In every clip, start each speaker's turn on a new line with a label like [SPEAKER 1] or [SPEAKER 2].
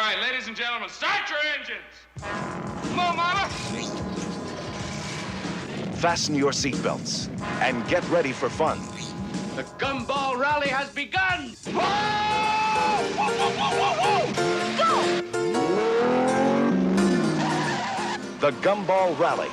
[SPEAKER 1] right, ladies and gentlemen, start your engines. Come on, mama.
[SPEAKER 2] Fasten your seatbelts and get ready for fun.
[SPEAKER 1] The Gumball Rally has begun. Whoa! Whoa, whoa, whoa, whoa, whoa! Go!
[SPEAKER 2] The Gumball Rally.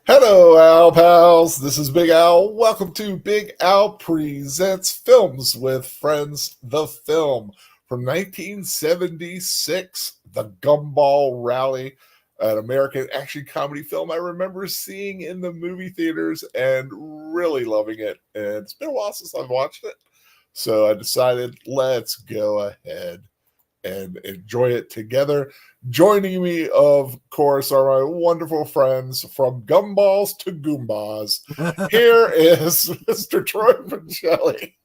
[SPEAKER 3] Hello, Al pals. This is Big Al. Welcome to Big Al Presents Films with Friends, the film from 1976, The Gumball Rally, an American action comedy film I remember seeing in the movie theaters and really loving it. And it's been a while since I've watched it, so I decided let's go ahead and enjoy it together. Joining me, of course, are my wonderful friends from Gumballs to Goombas. Here is Mr. Troy Pacelli.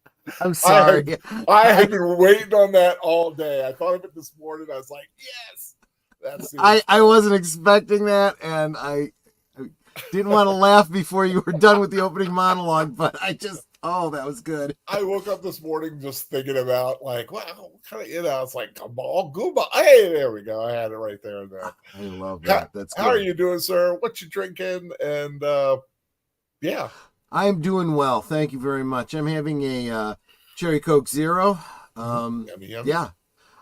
[SPEAKER 4] I'm sorry.
[SPEAKER 3] I have been waiting on that all day. I thought of it this morning. I was like, yes. That's it.
[SPEAKER 4] I wasn't expecting that, and I didn't want to laugh before you were done with the opening monologue, but that was good.
[SPEAKER 3] I woke up this morning just thinking about, like, wow, what kind of, it's like Gumball, Goomba. Hey, there we go. I had it right there and there.
[SPEAKER 4] I love that. That's good.
[SPEAKER 3] How are you doing, sir? What you drinking? And, yeah.
[SPEAKER 4] I'm doing well. Thank you very much. I'm having a Cherry Coke Zero.
[SPEAKER 3] Yummy.
[SPEAKER 4] Yeah.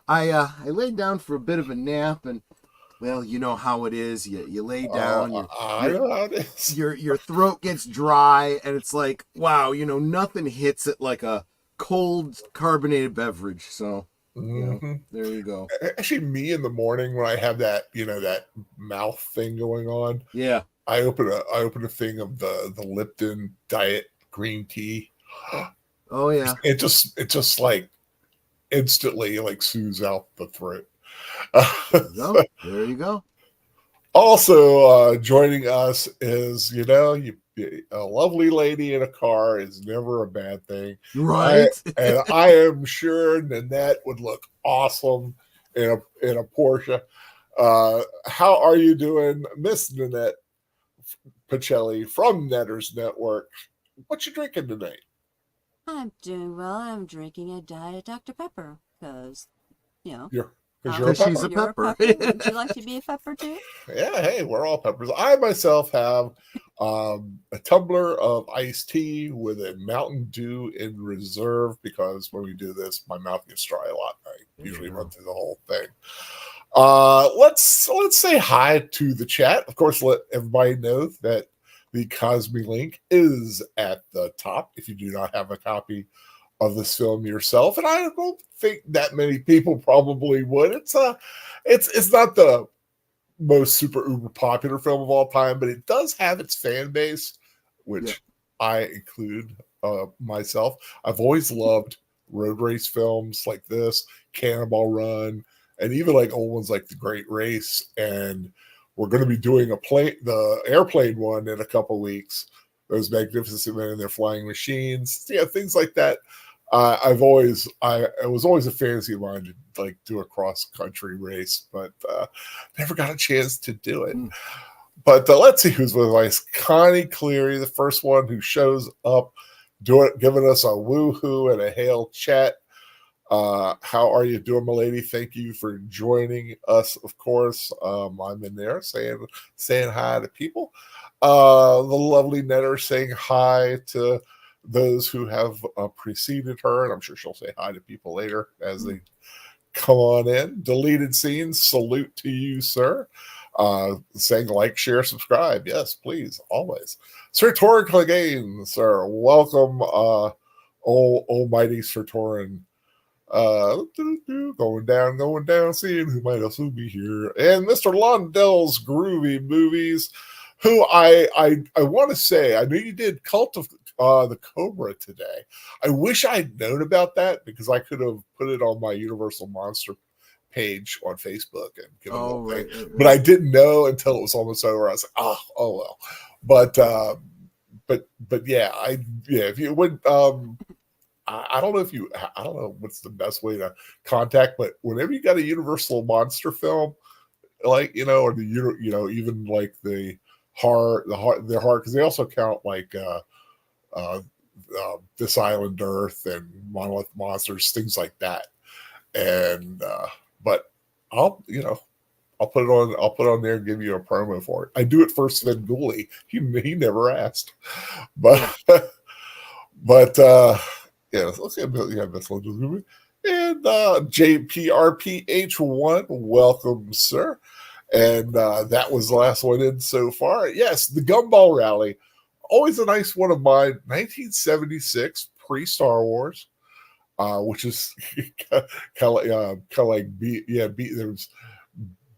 [SPEAKER 4] I laid down for a bit of a nap, and well, you know how it is. You lay down.
[SPEAKER 3] I know how it is.
[SPEAKER 4] Your throat gets dry, and it's like, wow, nothing hits it like a cold carbonated beverage. So, there you go.
[SPEAKER 3] Actually, me in the morning when I have that, that mouth thing going on.
[SPEAKER 4] Yeah.
[SPEAKER 3] I open a thing of the Lipton Diet green tea.
[SPEAKER 4] Oh yeah.
[SPEAKER 3] It just like instantly like soothes out the throat.
[SPEAKER 4] There you go.
[SPEAKER 3] Also joining us is a lovely lady in a car is never a bad thing,
[SPEAKER 4] right?
[SPEAKER 3] And I am sure Nanette would look awesome in a Porsche. How are you doing, Miss Nanette Pacelli from Netters Network? What you drinking tonight?
[SPEAKER 5] I'm doing well. I'm drinking a Diet Dr. Pepper because,
[SPEAKER 4] She's a pepper.
[SPEAKER 5] Would you like to be a pepper too?
[SPEAKER 3] Yeah, hey, we're all peppers. I myself have a tumbler of iced tea with a Mountain Dew in reserve because when we do this, my mouth gets dry a lot. I usually run through the whole thing. Let's say hi to the chat. Of course, let everybody know that the Cosby link is at the top if you do not have a copy of this film yourself, and I don't think that many people probably would. It's not the most super uber popular film of all time, but it does have its fan base, which I include myself. I've always loved road race films like this, Cannonball Run, and even like old ones like The Great Race. And we're going to be doing the airplane one in a couple weeks. Those Magnificent Men and Their Flying Machines, things like that. It was always a fantasy of mine to like do a cross country race, but never got a chance to do it. But let's see who's with us. Connie Cleary, the first one who shows up, giving us a woohoo and a hail chat. How are you doing, my lady? Thank you for joining us. Of course, I'm in there saying hi to people. The lovely Netter saying hi to those who have preceded her, and I'm sure she'll say hi to people later as they come on in. Deleted scenes, salute to you, sir. Saying like, share, subscribe. Yes, please, always. Sir Torin Clegane, sir, welcome, almighty Sir Torin. Going down, seeing who might also be here. And Mr. Londell's Groovy Movies, who I want to say, I know you did Cult of the Cobra today. I wish I'd known about that because I could have put it on my Universal Monster page on Facebook and give it a little thing. Right. But I didn't know until it was almost over. I was like, oh well. But yeah, if you would, I don't know what's the best way to contact, but whenever you got a Universal Monster film, like, or the, even like the horror, because they also count like This Island Earth and Monolith Monsters, things like that. And but I'll put it on. I'll put it on there and give you a promo for it. I do it for Sven Gooley. He never asked, but but yeah. Let's get this one. And JPRPH1, welcome, sir. And that was the last one in so far. Yes, the Gumball Rally, always a nice one of mine. 1976, pre-Star Wars, which is kind of like there was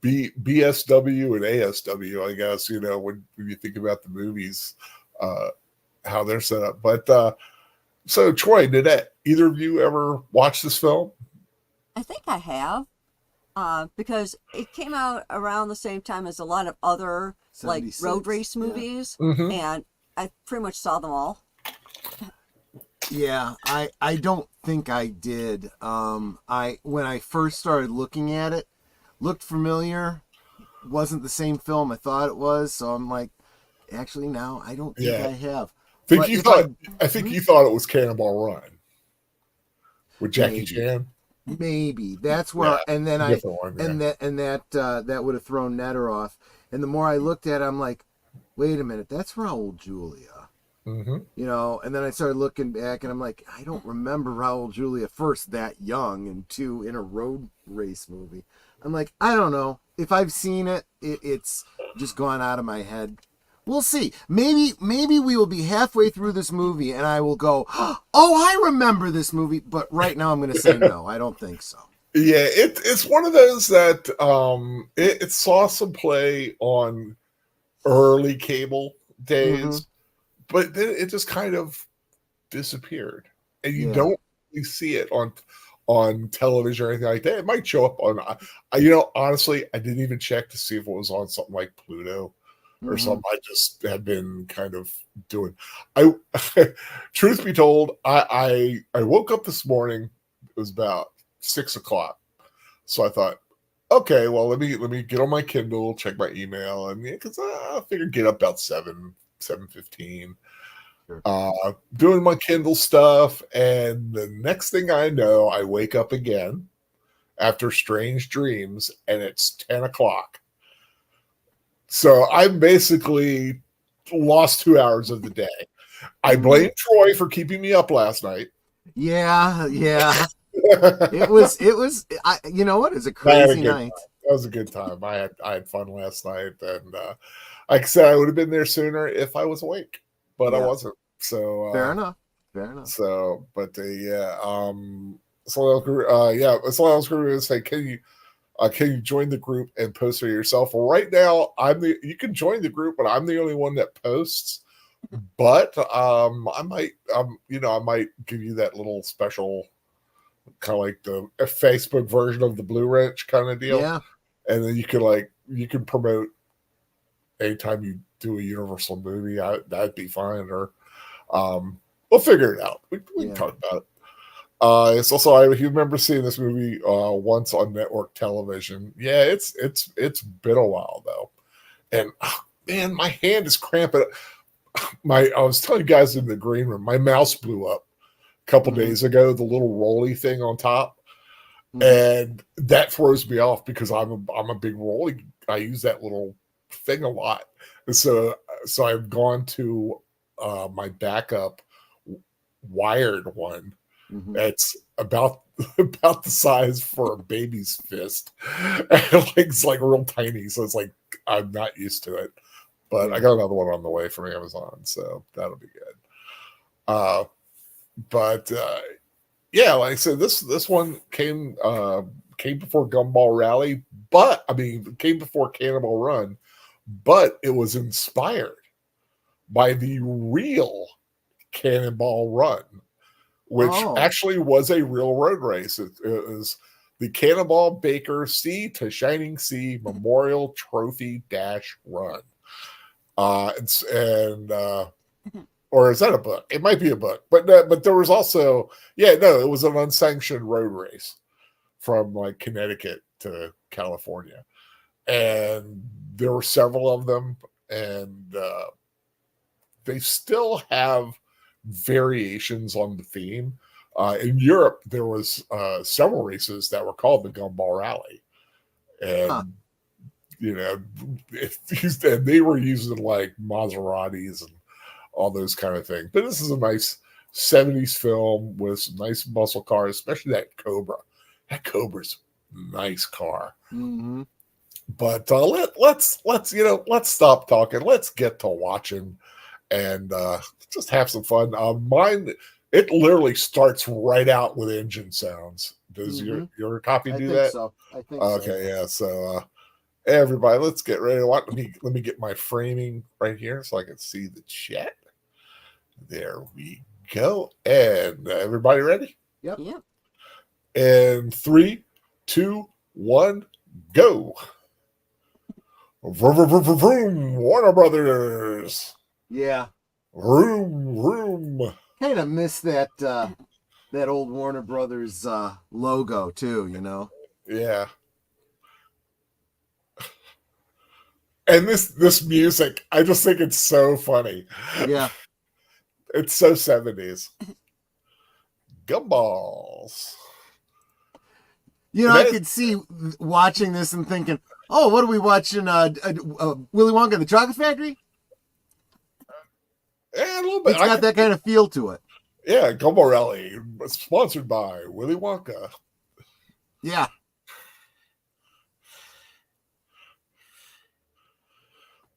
[SPEAKER 3] BSW and ASW, I guess, when you think about the movies, how they're set up. But so Troy, Nanette, either of you ever watch this film?
[SPEAKER 5] I think I have, because it came out around the same time as a lot of other like road race movies, and I pretty much saw them all.
[SPEAKER 4] Yeah, I don't think I did. When I first started looking at it, looked familiar, wasn't the same film I thought it was, so I'm like, actually, now I don't think I have.
[SPEAKER 3] I think you thought it was Cannonball Run with Jackie Chan.
[SPEAKER 4] Maybe that's where, and then that would have thrown Netter off. And the more I looked at it, I'm like, wait a minute, that's Raúl Juliá. And then I started looking back, and I'm like, I don't remember Raúl Juliá, first that young, and two in a road race movie. I'm like, I don't know if I've seen it. It's just gone out of my head. We'll see. Maybe we will be halfway through this movie and I will go, oh, I remember this movie. But right now I'm going to say no. I don't think so.
[SPEAKER 3] Yeah, it's one of those that it saw some play on early cable days, but then it just kind of disappeared, and you don't really see it on television or anything like that. It might show up on, honestly, I didn't even check to see if it was on something like Pluto or something. I just had been kind of doing. Truth be told, I woke up this morning. It was about 6 o'clock, so I thought, okay, well, let me get on my Kindle, check my email, and because I figured get up about 7:15. Doing my Kindle stuff, and the next thing I know, I wake up again after strange dreams, and it's 10 o'clock. So I basically lost 2 hours of the day. I blame Troy for keeping me up last night.
[SPEAKER 4] Yeah. It was. You know what? It's a crazy night.
[SPEAKER 3] That was a good time. I had fun last night, and like I said, I would have been there sooner if I was awake, but I wasn't. So
[SPEAKER 4] fair enough.
[SPEAKER 3] So, but someone else going to say, can you join the group and post it yourself? Well, right now you can join the group, but I'm the only one that posts. But I might give you that little special, kind of like the Facebook version of the Blue Wrench kind of deal.
[SPEAKER 4] Yeah. And
[SPEAKER 3] then you can promote anytime you do a Universal movie. That'd be fine. Or we'll figure it out. We can talk about it. It's also, I remember seeing this movie once on network television. Yeah, it's been a while though, and man, my hand is cramping. I was telling you guys in the green room, my mouse blew up a couple days ago. The little rolly thing on top, and that throws me off because I'm a big rolly. I use that little thing a lot, and so I've gone to my backup wired one. It's about the size for a baby's fist. It's like real tiny, so it's like I'm not used to it. But I got another one on the way from Amazon, so that'll be good. But like I said, this one came before Gumball Rally, came before Cannonball Run, but it was inspired by the real Cannonball Run, which actually was a real road race. It was the Cannonball Baker Sea to Shining Sea Memorial Trophy Dash Run. Or is that a book? It might be a book, but there was also, it was an unsanctioned road race from like Connecticut to California, and there were several of them, and they still have variations on the theme. In Europe, there was several races that were called the Gumball Rally, and and they were using like Maseratis and all those kind of things. But this is a nice 70s film with some nice muscle cars, especially that Cobra. That Cobra's a nice car.
[SPEAKER 4] Mm-hmm.
[SPEAKER 3] But let's stop talking. Let's get to watching and just have some fun. Mine, it literally starts right out with engine sounds. Does your copy do that?
[SPEAKER 4] So. I think
[SPEAKER 3] so. Okay, yeah. So everybody, let's get ready to watch. Let me get my framing right here so I can see the chat. There we go. And everybody ready?
[SPEAKER 4] Yep.
[SPEAKER 5] Yep.
[SPEAKER 3] And 3, 2, 1, go. Vroom, vroom, vroom, vroom. Warner Brothers.
[SPEAKER 4] Yeah.
[SPEAKER 3] Vroom, vroom.
[SPEAKER 4] Kind of miss that that old Warner Brothers logo too, you know.
[SPEAKER 3] Yeah. And this music, I just think it's so funny.
[SPEAKER 4] Yeah.
[SPEAKER 3] It's so 70s. Gumballs.
[SPEAKER 4] You know, I could see watching this and thinking, oh, what are we watching? Willy Wonka and the Chocolate Factory?
[SPEAKER 3] Yeah, a little bit.
[SPEAKER 4] It's got that kind of feel to it.
[SPEAKER 3] Yeah, Gumball Rally, sponsored by Willy Wonka.
[SPEAKER 4] Yeah.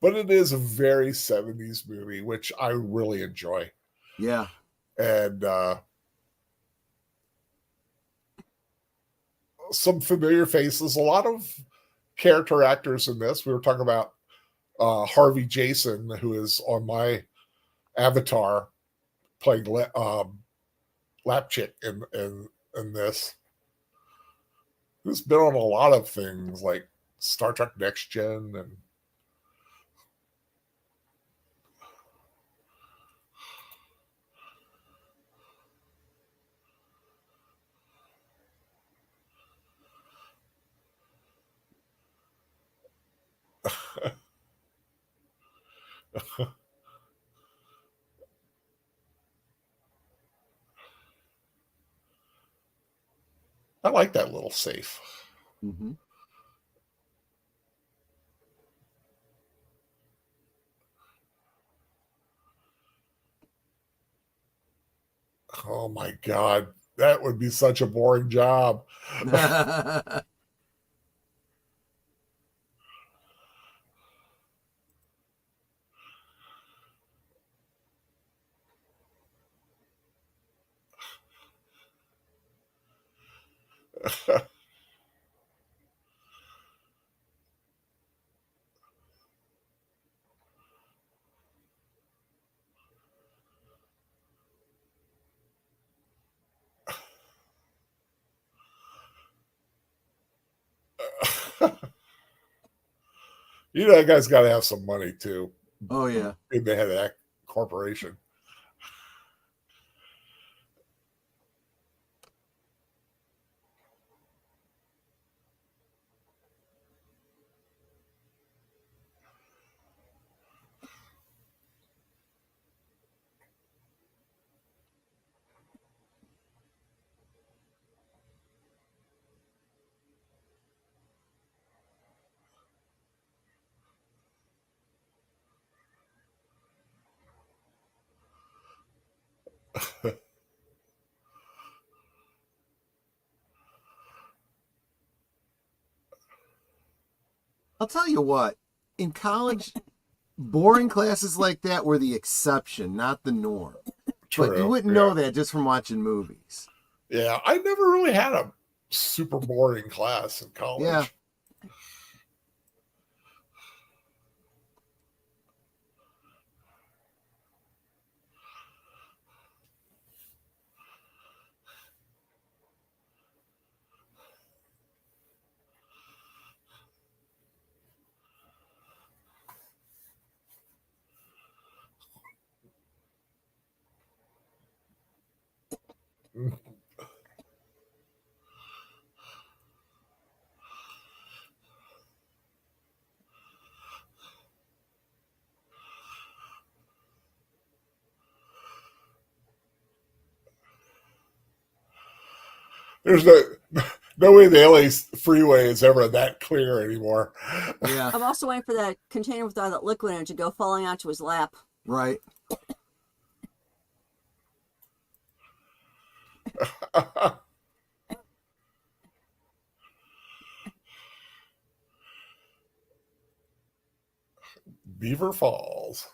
[SPEAKER 3] But it is a very 70s movie, which I really enjoy.
[SPEAKER 4] Yeah.
[SPEAKER 3] And some familiar faces, a lot of character actors in this. We were talking about Harvey Jason, who is on my avatar playing Lap Chick in this. Who's been on a lot of things like Star Trek Next Gen and I like that little safe.
[SPEAKER 4] Mm-hmm.
[SPEAKER 3] Oh my God, that would be such a boring job. You know, that guy's got to have some money too.
[SPEAKER 4] Oh, yeah.
[SPEAKER 3] In the head of that corporation.
[SPEAKER 4] I'll tell you what, in college, boring classes like that were the exception, not the norm.
[SPEAKER 3] True,
[SPEAKER 4] but you wouldn't know that just from watching movies.
[SPEAKER 3] Yeah, I never really had a super boring class in college.
[SPEAKER 4] Yeah.
[SPEAKER 3] There's no way the LA freeway is ever that clear anymore.
[SPEAKER 4] Yeah.
[SPEAKER 5] I'm also waiting for that container with all that liquid in it to go falling onto his lap.
[SPEAKER 4] Right.
[SPEAKER 3] Beaver Falls.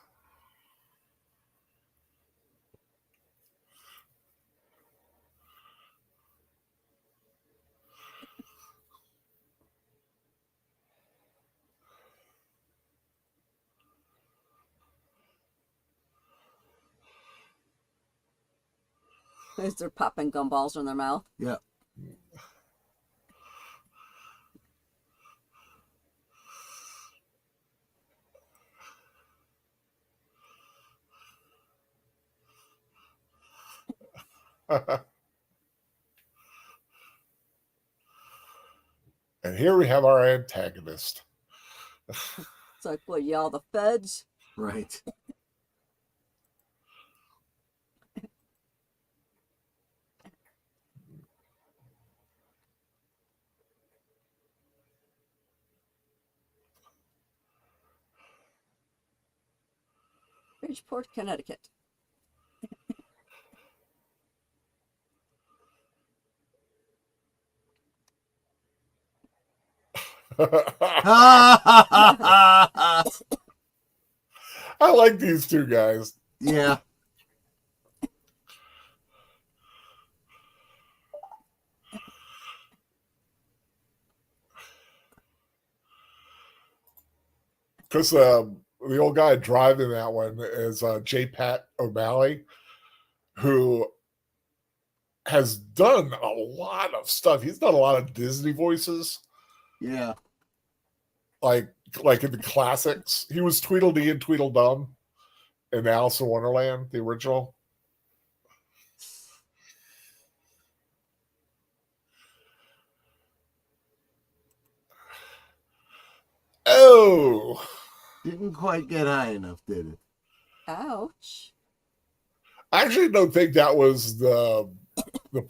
[SPEAKER 5] As they're popping gumballs in their mouth.
[SPEAKER 4] Yeah.
[SPEAKER 3] And here we have our antagonist.
[SPEAKER 5] It's like, what, y'all the feds?
[SPEAKER 4] Right.
[SPEAKER 5] Bridgeport, Connecticut.
[SPEAKER 3] I like these two guys.
[SPEAKER 4] Yeah.
[SPEAKER 3] Because the old guy driving that one is J. Pat O'Malley, who has done a lot of stuff. He's done a lot of Disney voices.
[SPEAKER 4] Yeah.
[SPEAKER 3] Like in the classics. He was Tweedledee and Tweedledum in Alice in Wonderland, the original. Oh!
[SPEAKER 4] Didn't quite get high enough, did it?
[SPEAKER 5] Ouch.
[SPEAKER 3] I actually don't think that was the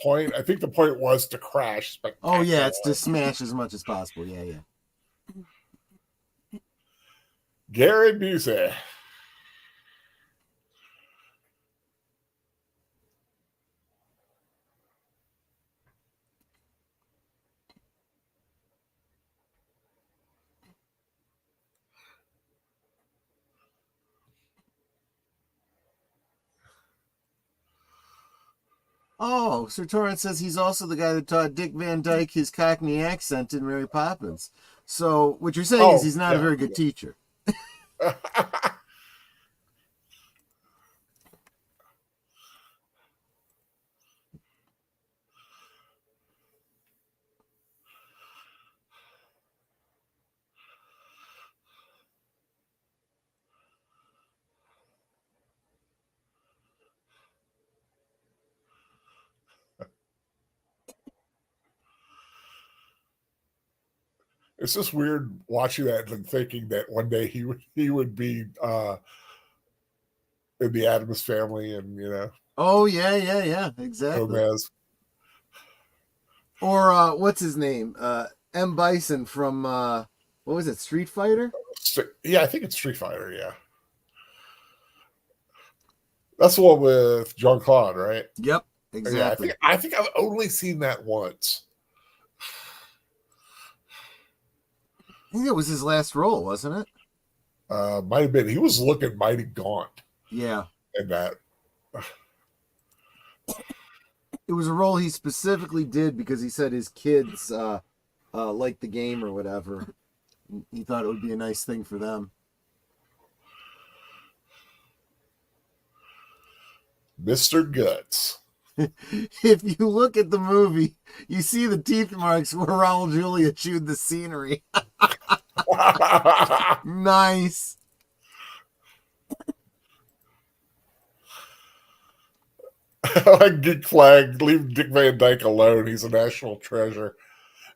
[SPEAKER 3] point. I think the point was to crash.
[SPEAKER 4] Oh, yeah, it's to smash as much as possible. Yeah, yeah.
[SPEAKER 3] Gary Busey.
[SPEAKER 4] Oh, Sir Torrance says he's also the guy that taught Dick Van Dyke his Cockney accent in Mary Poppins. So what you're saying is he's not a very good teacher.
[SPEAKER 3] It's just weird watching that and thinking that one day he would be in the Addams Family, and
[SPEAKER 4] Oh yeah, exactly.
[SPEAKER 3] Gomez.
[SPEAKER 4] Or what's his name? M. Bison from what was it? Street Fighter?
[SPEAKER 3] Yeah, I think it's Street Fighter. Yeah, that's the one with Jean-Claude, right?
[SPEAKER 4] Yep, exactly.
[SPEAKER 3] Yeah, I think I've only seen that once.
[SPEAKER 4] I think it was his last role, wasn't it?
[SPEAKER 3] Might have been. He was looking mighty gaunt.
[SPEAKER 4] Yeah.
[SPEAKER 3] In that.
[SPEAKER 4] It was a role he specifically did because he said his kids liked the game or whatever. He thought it would be a nice thing for them.
[SPEAKER 3] Mr. Guts.
[SPEAKER 4] If you look at the movie, you see the teeth marks where Raúl Juliá chewed the scenery. Nice.
[SPEAKER 3] Like Geek Flag, leave Dick Van Dyke alone. He's a national treasure.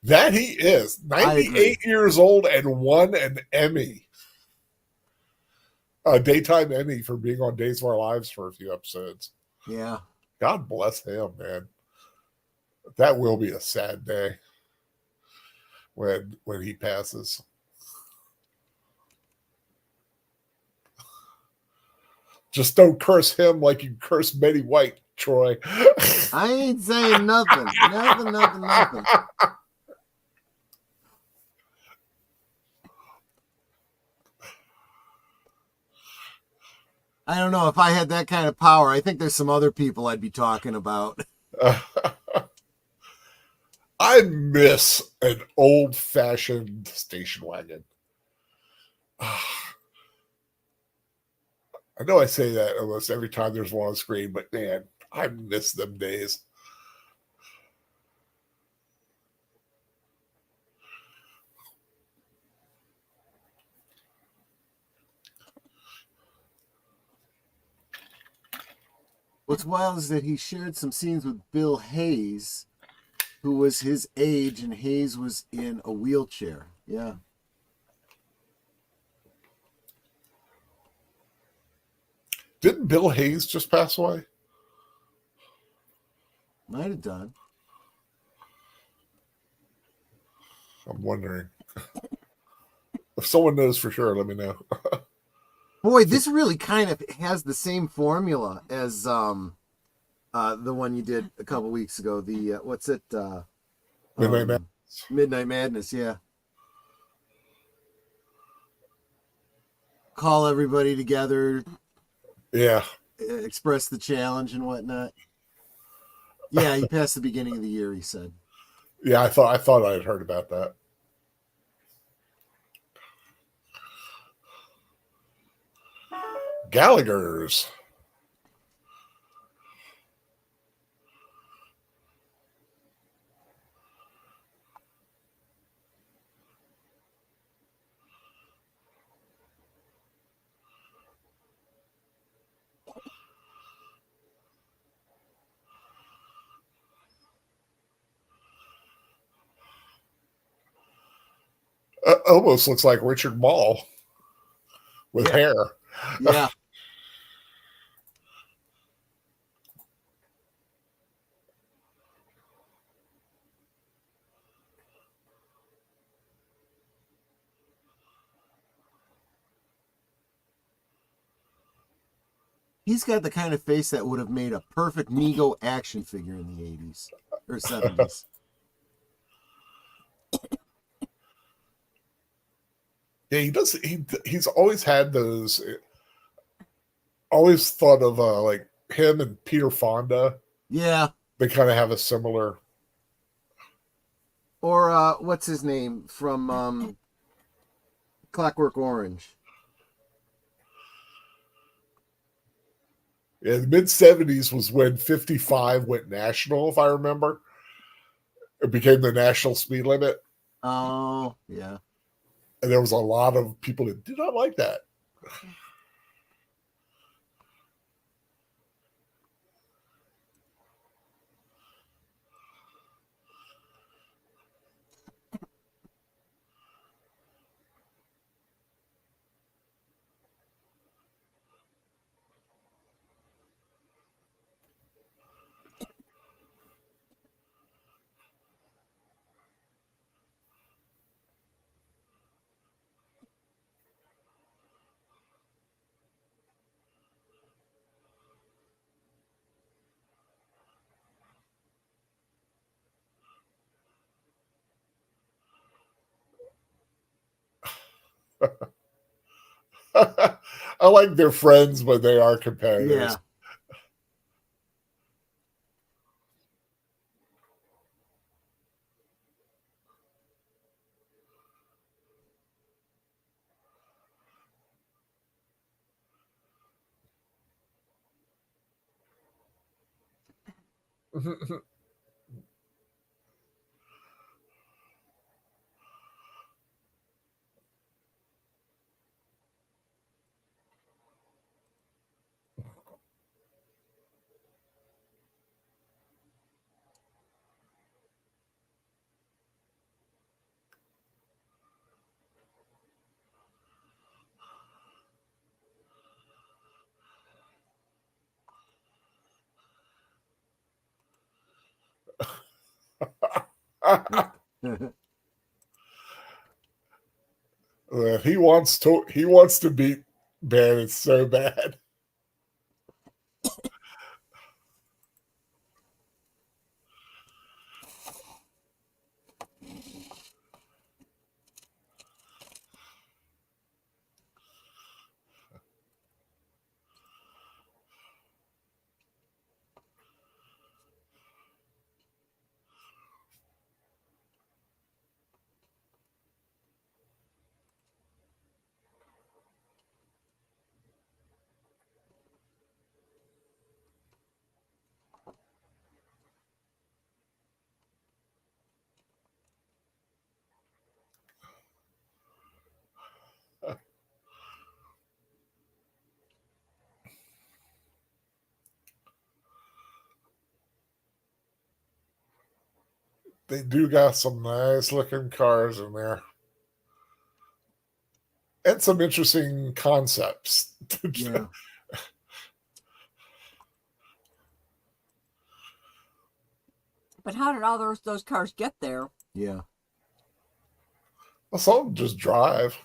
[SPEAKER 3] That he is. 98 years old and won an Emmy. A daytime Emmy for being on Days of Our Lives for a few episodes.
[SPEAKER 4] Yeah.
[SPEAKER 3] God bless him, man. That will be a sad day when he passes. Just don't curse him like you curse Betty White, Troy.
[SPEAKER 4] I ain't saying nothing. Nothing. I don't know if I had that kind of power. I think there's some other people I'd be talking about.
[SPEAKER 3] I miss an old-fashioned station wagon. I know I say that almost every time there's one on screen, but man, I miss them days.
[SPEAKER 4] What's wild is that he shared some scenes with Bill Hayes, who was his age, and Hayes was in a wheelchair. Yeah.
[SPEAKER 3] Didn't Bill Hayes just pass away?
[SPEAKER 4] Might have done.
[SPEAKER 3] I'm wondering. If someone knows for sure, let me know.
[SPEAKER 4] Boy, this really kind of has the same formula as the one you did a couple weeks ago. The what's it?
[SPEAKER 3] Midnight Madness.
[SPEAKER 4] Midnight Madness, yeah. Call everybody together.
[SPEAKER 3] Yeah.
[SPEAKER 4] Express the challenge and whatnot. Yeah, he passed the beginning of the year, he said.
[SPEAKER 3] Yeah, I thought I had heard about that. Gallagher's. Almost looks like Richard Mall with hair.
[SPEAKER 4] Yeah. He's got the kind of face that would have made a perfect Mego action figure in the 80s or 70s.
[SPEAKER 3] Yeah, he does. He's always had those. Always thought of like him and Peter Fonda.
[SPEAKER 4] Yeah,
[SPEAKER 3] they kind of have a similar.
[SPEAKER 4] Or what's his name from Clockwork Orange?
[SPEAKER 3] Yeah, the mid-'70s was when 55 went national, if I remember. It became the national speed limit.
[SPEAKER 4] Oh, yeah.
[SPEAKER 3] And there was a lot of people that did not like that. I like they're friends, but they are competitors.
[SPEAKER 4] Yeah.
[SPEAKER 3] He wants to beat Ben. It's so bad. They do got some nice looking cars in there. And some interesting concepts.
[SPEAKER 4] Yeah.
[SPEAKER 5] But how did all those cars get there?
[SPEAKER 4] Yeah.
[SPEAKER 3] Well, some of them just drive.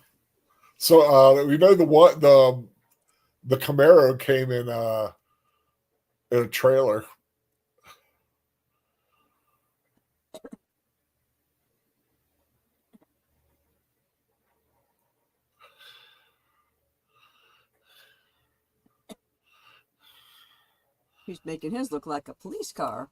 [SPEAKER 3] So we know the Camaro came in a trailer.
[SPEAKER 5] He's making his look like a police car.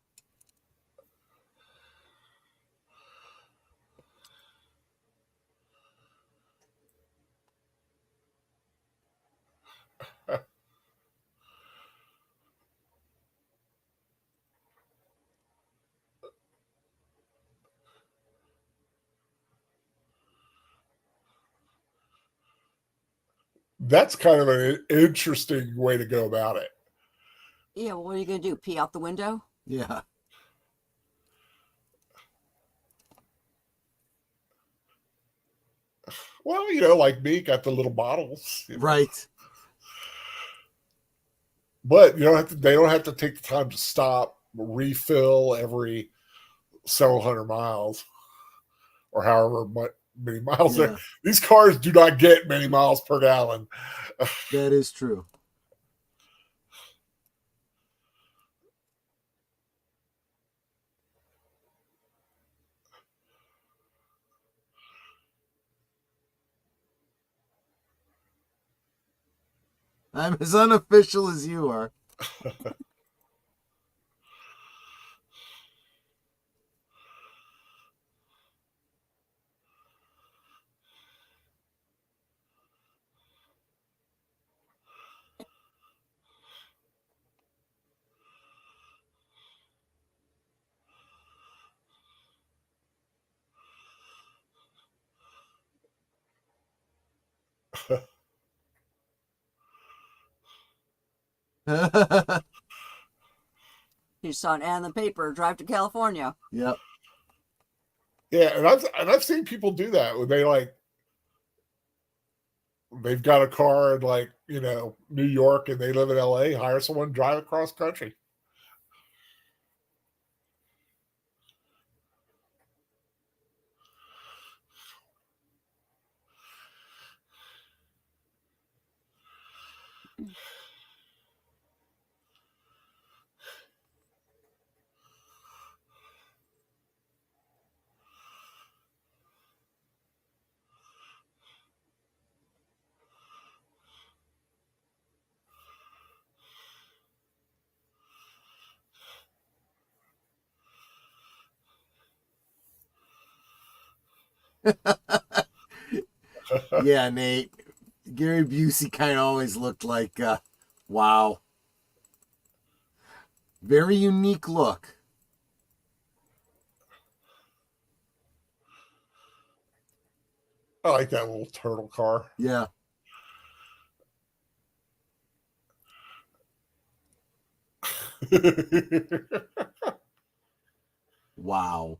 [SPEAKER 3] That's kind of an interesting way to go about it.
[SPEAKER 5] Yeah, well, what are you going to do? Pee out the window?
[SPEAKER 4] Yeah.
[SPEAKER 3] Well, like me, got the little bottles.
[SPEAKER 4] Right.
[SPEAKER 3] But they don't have to take the time to stop, refill every several hundred miles or however many miles there. These cars do not get many miles per gallon.
[SPEAKER 4] That is true. I'm as unofficial as you are.
[SPEAKER 5] You saw an ad in the paper, drive to California.
[SPEAKER 4] Yep.
[SPEAKER 3] Yeah, and I've seen people do that when they've got a car in New York and they live in LA, hire someone to drive across country.
[SPEAKER 4] Yeah, Nate. Gary Busey kind of always looked like, wow. Very unique look.
[SPEAKER 3] I like that little turtle car.
[SPEAKER 4] Yeah. Wow.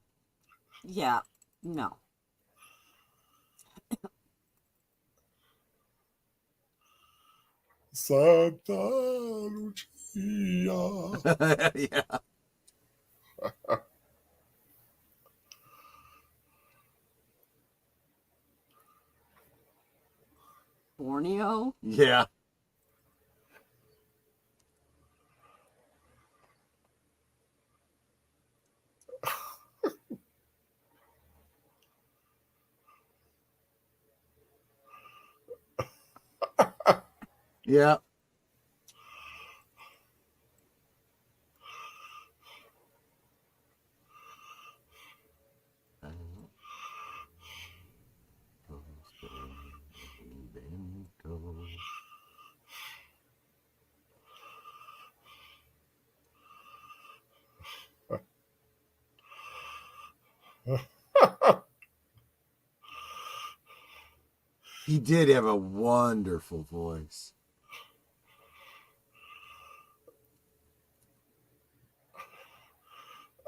[SPEAKER 5] Yeah, no.
[SPEAKER 3] Santa Lucia.
[SPEAKER 4] Yeah.
[SPEAKER 5] Borneo?
[SPEAKER 4] Yeah. Yeah. He did have a wonderful voice.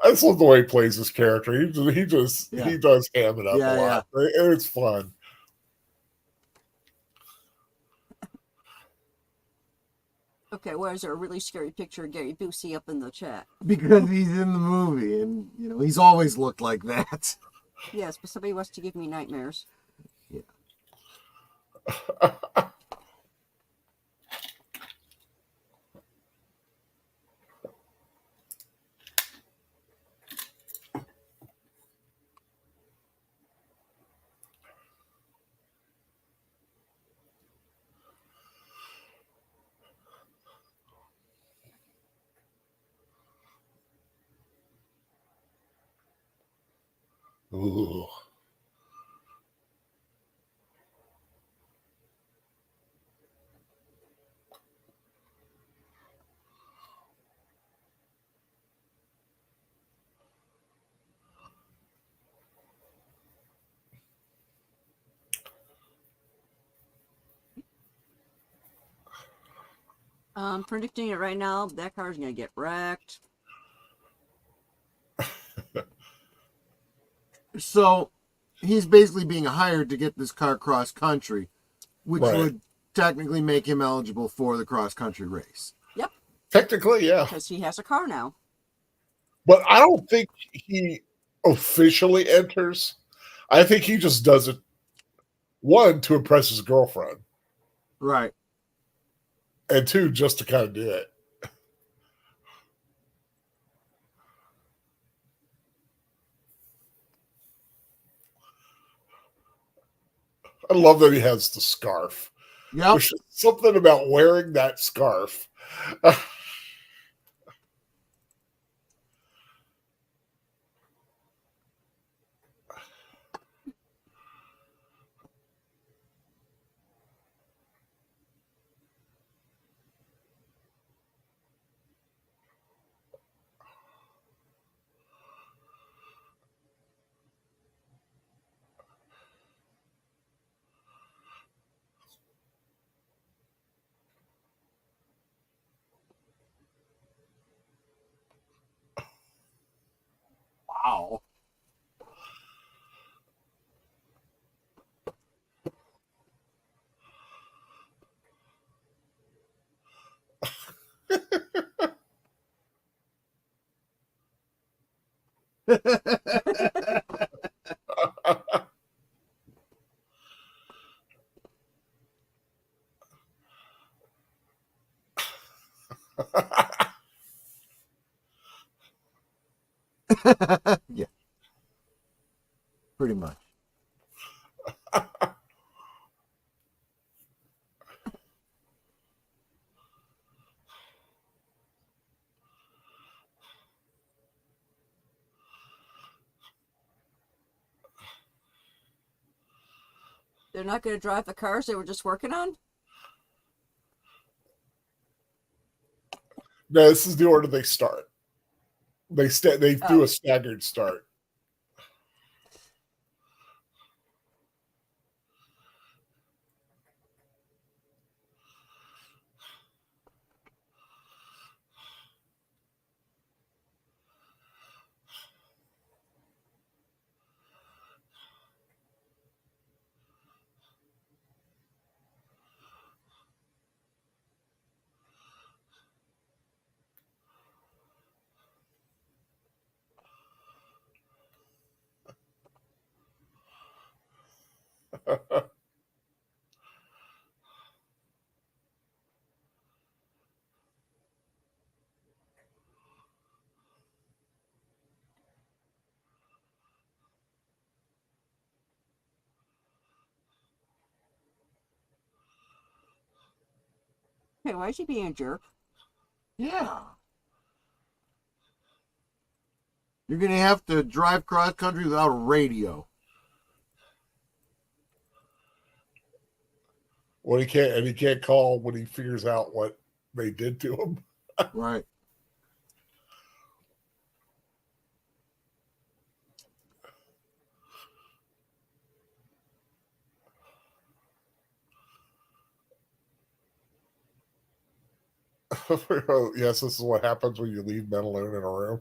[SPEAKER 3] I just love the way he plays his character. He does ham it up a lot. Yeah. It's fun.
[SPEAKER 5] Okay, why is there a really scary picture of Gary Busey up in the chat?
[SPEAKER 4] Because he's in the movie, and he's always looked like that.
[SPEAKER 5] Yes, but somebody wants to give me nightmares.
[SPEAKER 4] Yeah.
[SPEAKER 3] Ooh.
[SPEAKER 5] I'm predicting it right now. That car's going to get wrecked.
[SPEAKER 4] So he's basically being hired to get this car cross country, which would technically make him eligible for the cross country race.
[SPEAKER 5] Yep.
[SPEAKER 3] Technically, yeah.
[SPEAKER 5] Because he has a car now.
[SPEAKER 3] But I don't think he officially enters. I think he just does it, one, to impress his girlfriend.
[SPEAKER 4] Right.
[SPEAKER 3] And two, just to kind of do it. I love that he has the scarf.
[SPEAKER 4] Yeah.
[SPEAKER 3] There's something about wearing that scarf.
[SPEAKER 4] Wow. Yeah. Pretty much.
[SPEAKER 5] They're not going to drive the cars they were just working on?
[SPEAKER 3] No, this is the order they start. They do a staggered start.
[SPEAKER 5] Hey, why is he being a jerk?
[SPEAKER 4] Yeah. You're going to have to drive cross country without a radio.
[SPEAKER 3] Well, he can't call when he figures out what they did to him.
[SPEAKER 4] Right.
[SPEAKER 3] Yes, this is what happens when you leave men alone in a room.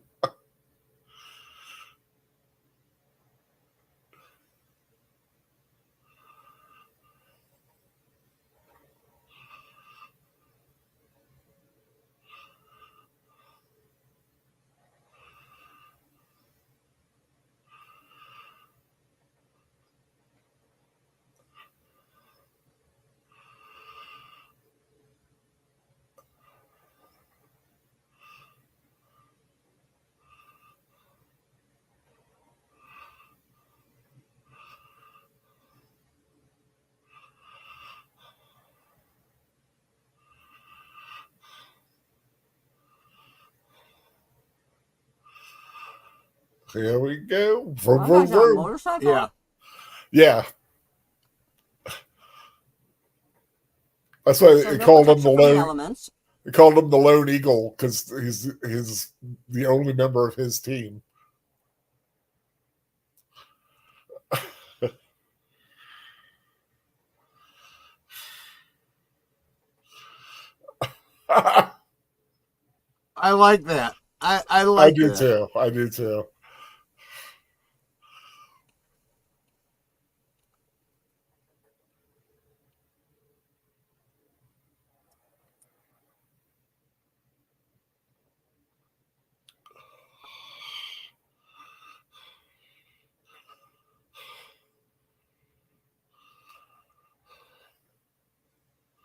[SPEAKER 3] Here we go. Vroom, vroom,
[SPEAKER 5] On a
[SPEAKER 3] vroom.
[SPEAKER 5] motorcycle?
[SPEAKER 4] Yeah.
[SPEAKER 3] Yeah. That's why
[SPEAKER 5] So
[SPEAKER 3] they
[SPEAKER 5] no
[SPEAKER 3] called him
[SPEAKER 5] protection
[SPEAKER 3] the
[SPEAKER 5] from the
[SPEAKER 3] lone.
[SPEAKER 5] elements.
[SPEAKER 3] They called him the Lone Eagle because he's the only member of his team.
[SPEAKER 4] I like that. I like
[SPEAKER 3] do
[SPEAKER 4] that.
[SPEAKER 3] too. I do too.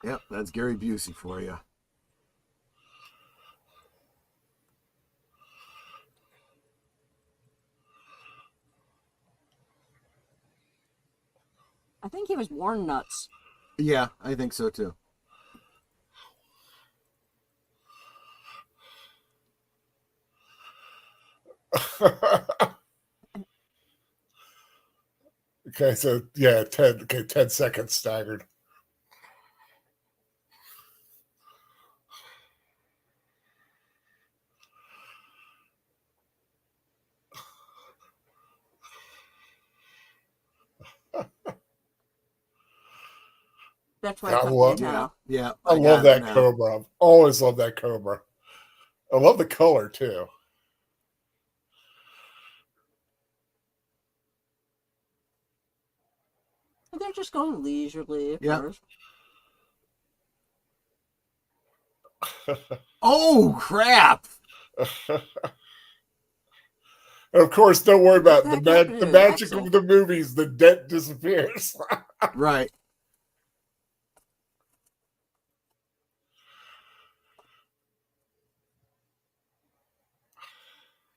[SPEAKER 4] Yep, that's Gary Busey for you.
[SPEAKER 5] I think he was born nuts.
[SPEAKER 4] Yeah, I think so too.
[SPEAKER 3] Okay, so yeah, 10 seconds staggered.
[SPEAKER 5] That's why
[SPEAKER 3] I
[SPEAKER 5] I took
[SPEAKER 3] love,
[SPEAKER 5] the antenna.
[SPEAKER 4] Yeah,
[SPEAKER 3] I love that Cobra. I've always loved that Cobra. I love the color too.
[SPEAKER 5] They're just going leisurely, of
[SPEAKER 4] Yep.
[SPEAKER 5] course.
[SPEAKER 4] Oh, crap.
[SPEAKER 3] And of course, don't worry about
[SPEAKER 5] What
[SPEAKER 3] the
[SPEAKER 5] the heck happened to
[SPEAKER 3] the
[SPEAKER 5] the
[SPEAKER 3] magic
[SPEAKER 5] axle?
[SPEAKER 3] of the movies. The dent disappears.
[SPEAKER 4] Right.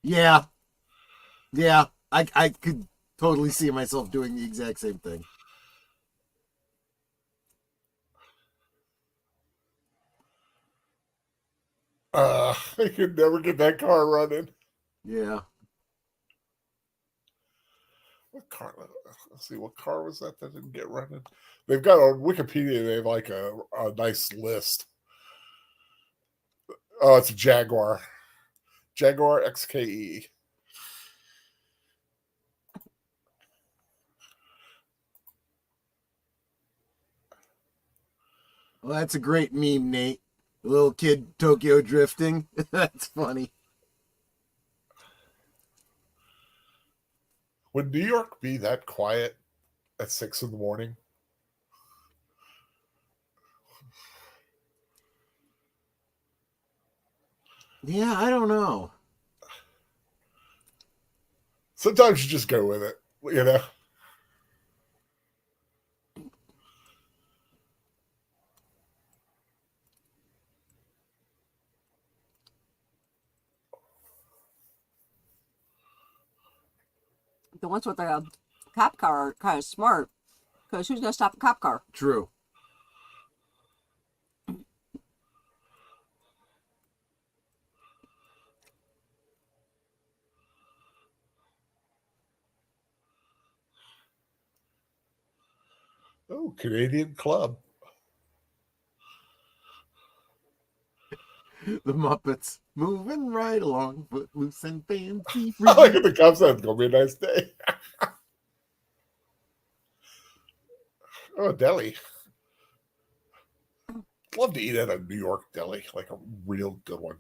[SPEAKER 4] Yeah. Yeah. I could totally see myself doing the exact same thing.
[SPEAKER 3] I could never get that car running.
[SPEAKER 4] Yeah.
[SPEAKER 3] What car? Let's see, what car was that didn't get running? They've got on Wikipedia. They have like a nice list. Oh, it's a Jaguar. Jaguar XKE.
[SPEAKER 4] Well, that's a great meme, Nate. The little kid Tokyo drifting. That's funny.
[SPEAKER 3] Would New York be that quiet at 6 a.m?
[SPEAKER 4] Yeah, I don't know.
[SPEAKER 3] Sometimes you just go with it, you know.
[SPEAKER 5] The ones with the cop car are kind of smart, because who's going to stop a cop car?
[SPEAKER 4] True.
[SPEAKER 3] Oh, Canadian club.
[SPEAKER 4] The Muppets moving right along, footloose and fancy free.
[SPEAKER 3] Look at the concept. It's gonna be a nice day. Oh, deli. Love to eat at a New York deli, like a real good one.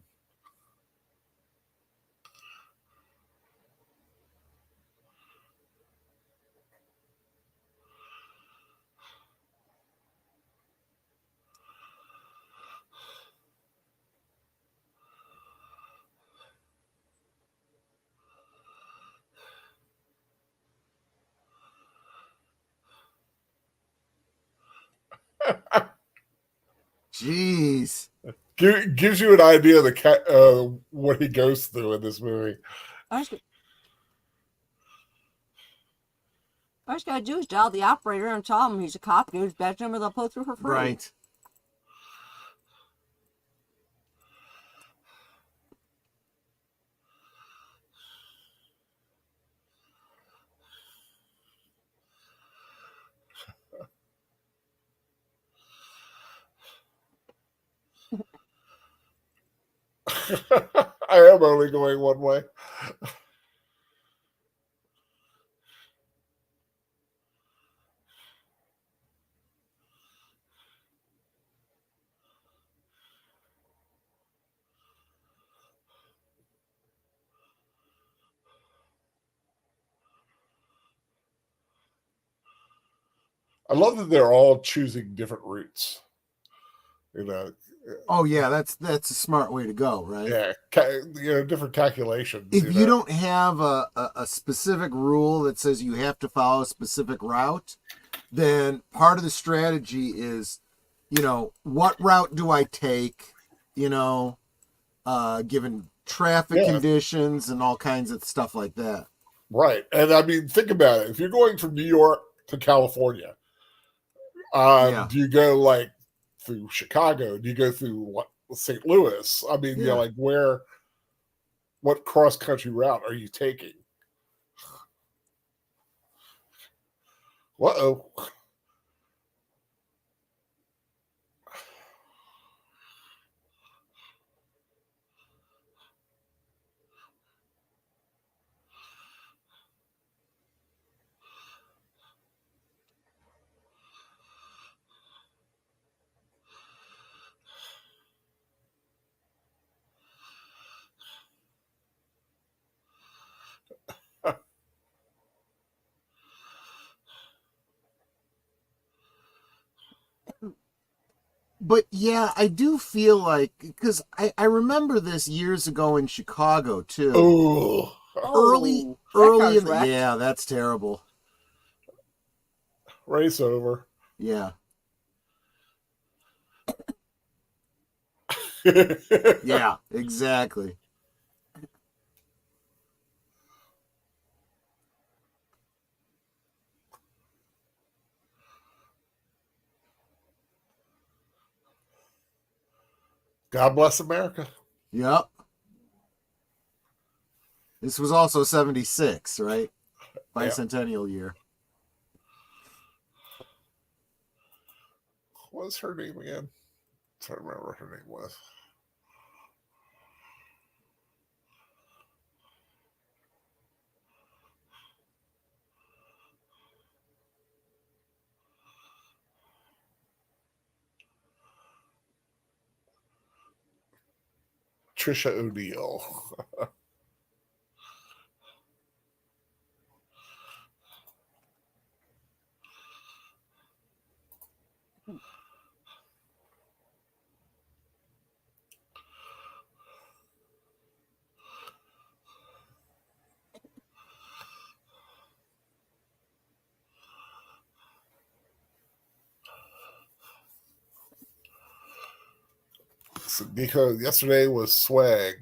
[SPEAKER 4] Jeez.
[SPEAKER 3] Gives you an idea of the what he goes through in this movie.
[SPEAKER 5] All he's got to do is dial the operator and tell him he's a cop and his badge number they'll pull through for free.
[SPEAKER 4] Right.
[SPEAKER 3] I am only going one way. I love that they're all choosing different routes. You know.
[SPEAKER 4] Oh yeah, that's a smart way to go, right?
[SPEAKER 3] Yeah, different calculations.
[SPEAKER 4] If you don't have a specific rule that says you have to follow a specific route, then part of the strategy is, what route do I take? Given traffic conditions and all kinds of stuff like that.
[SPEAKER 3] Right, and I mean, think about it. If you're going from New York to California, do you go like through Chicago? Do you go through St. Louis? I mean, like what cross country route are you taking? Uh-oh.
[SPEAKER 4] But yeah, I do feel like, because I remember this years ago in Chicago too.
[SPEAKER 3] Oh,
[SPEAKER 4] early in the yeah, that's terrible.
[SPEAKER 3] Race over.
[SPEAKER 4] Yeah. Yeah, exactly.
[SPEAKER 3] God bless America.
[SPEAKER 4] Yep. This was also 76, right? Bicentennial year.
[SPEAKER 3] What's her name again? I don't remember what her name was. Trisha O'Neill. So Nico, yesterday was swag.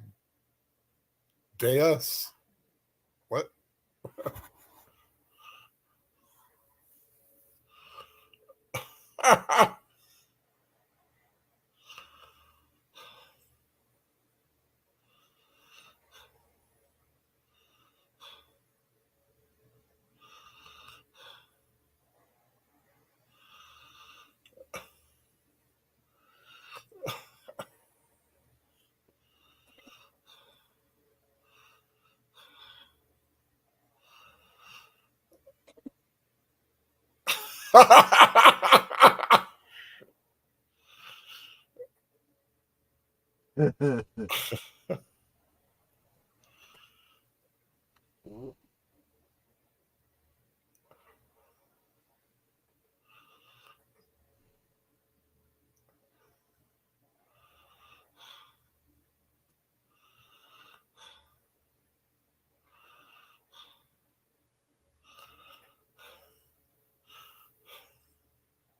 [SPEAKER 3] Deus? What?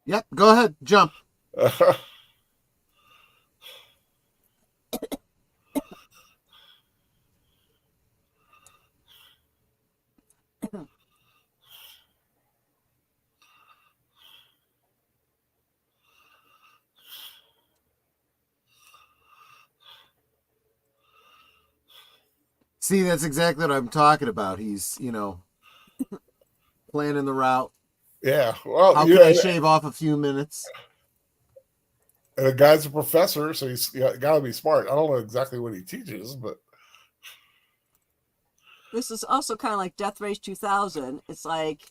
[SPEAKER 4] Yep, go ahead, jump. See, that's exactly what I'm talking about. He's, planning the route.
[SPEAKER 3] Yeah. Well,
[SPEAKER 4] how can I shave off a few minutes?
[SPEAKER 3] And the guy's a professor, so he's got to be smart. I don't know exactly what he teaches, but
[SPEAKER 5] this is also kind of like Death Race 2000. It's like,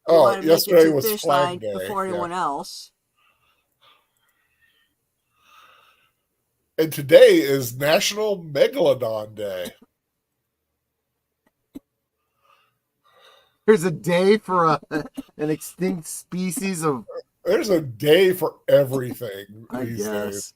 [SPEAKER 3] yesterday was Flag Day
[SPEAKER 5] before anyone else.
[SPEAKER 3] And today is National Megalodon Day.
[SPEAKER 4] There's a day for an extinct species of.
[SPEAKER 3] There's a day for everything these days.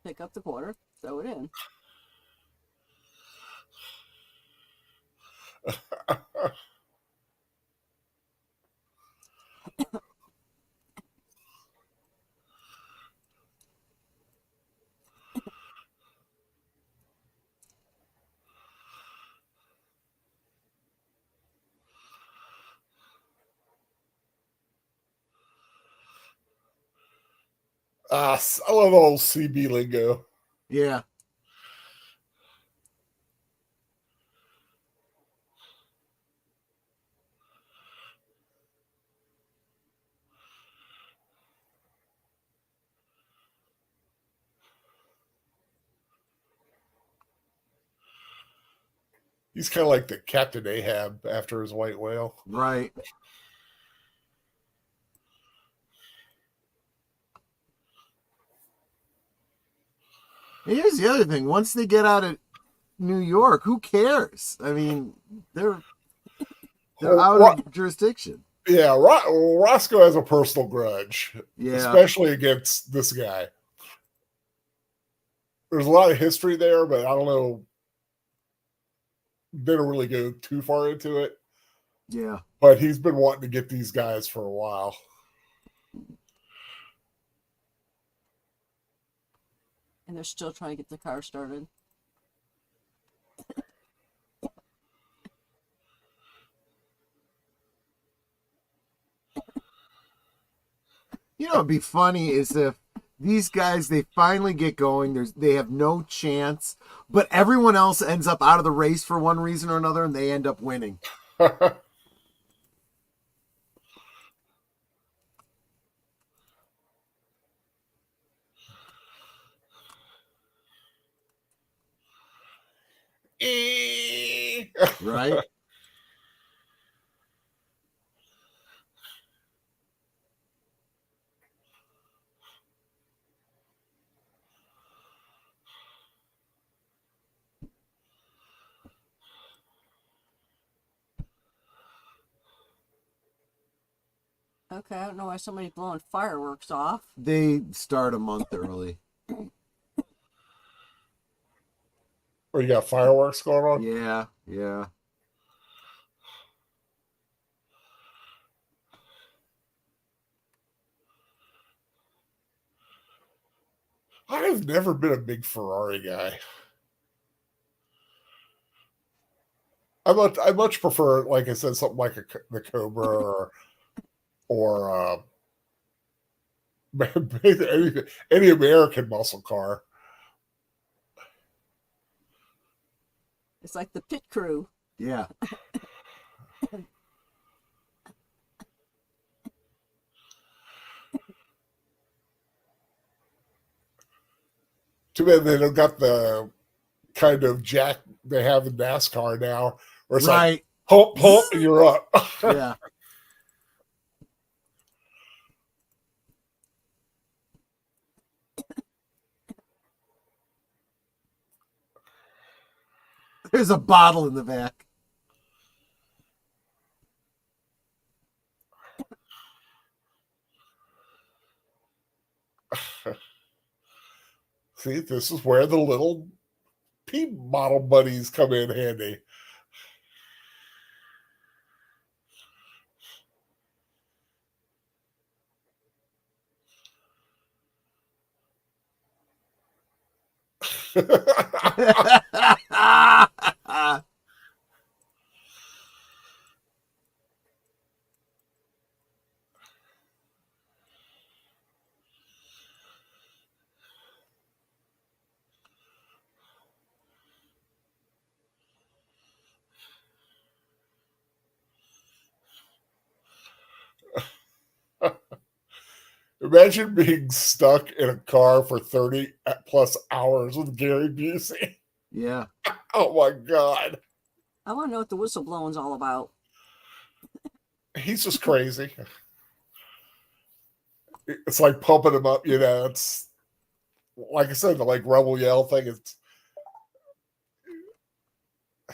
[SPEAKER 5] Pick up the quarter, throw it in.
[SPEAKER 3] I love old CB lingo.
[SPEAKER 4] Yeah.
[SPEAKER 3] He's kind of like the Captain Ahab after his white whale.
[SPEAKER 4] Right. Here's the other thing. Once they get out of New York, who cares? I mean, they're out of jurisdiction.
[SPEAKER 3] Yeah, Roscoe has a personal grudge.
[SPEAKER 4] Yeah.
[SPEAKER 3] Especially against this guy. There's a lot of history there, but I don't know. Didn't really go too far into it.
[SPEAKER 4] Yeah.
[SPEAKER 3] But he's been wanting to get these guys for a while.
[SPEAKER 5] And they're still trying to get the car started.
[SPEAKER 4] What'd be funny is if these guys, they finally get going. They have no chance, but everyone else ends up out of the race for one reason or another, and they end up winning. Right?
[SPEAKER 5] Okay, I don't know why somebody's blowing fireworks off.
[SPEAKER 4] They start a month early.
[SPEAKER 3] Or you got fireworks going on?
[SPEAKER 4] Yeah, yeah.
[SPEAKER 3] I've never been a big Ferrari guy. I much prefer, like I said, something like the Cobra or any American muscle car.
[SPEAKER 5] It's like the pit crew.
[SPEAKER 4] Yeah.
[SPEAKER 3] Too bad they don't got the kind of jack they have in NASCAR now, where it's like, hop, and you're up.
[SPEAKER 4] Yeah. There's a bottle in the back.
[SPEAKER 3] See, this is where the little pea bottle buddies come in handy. Imagine being stuck in a car for 30 plus hours with Gary Busey.
[SPEAKER 4] Yeah.
[SPEAKER 3] Oh my God.
[SPEAKER 5] I want to know what the whistle blowing's all about.
[SPEAKER 3] He's just crazy. It's like pumping him up, you know. It's like I said, the like rebel yell thing.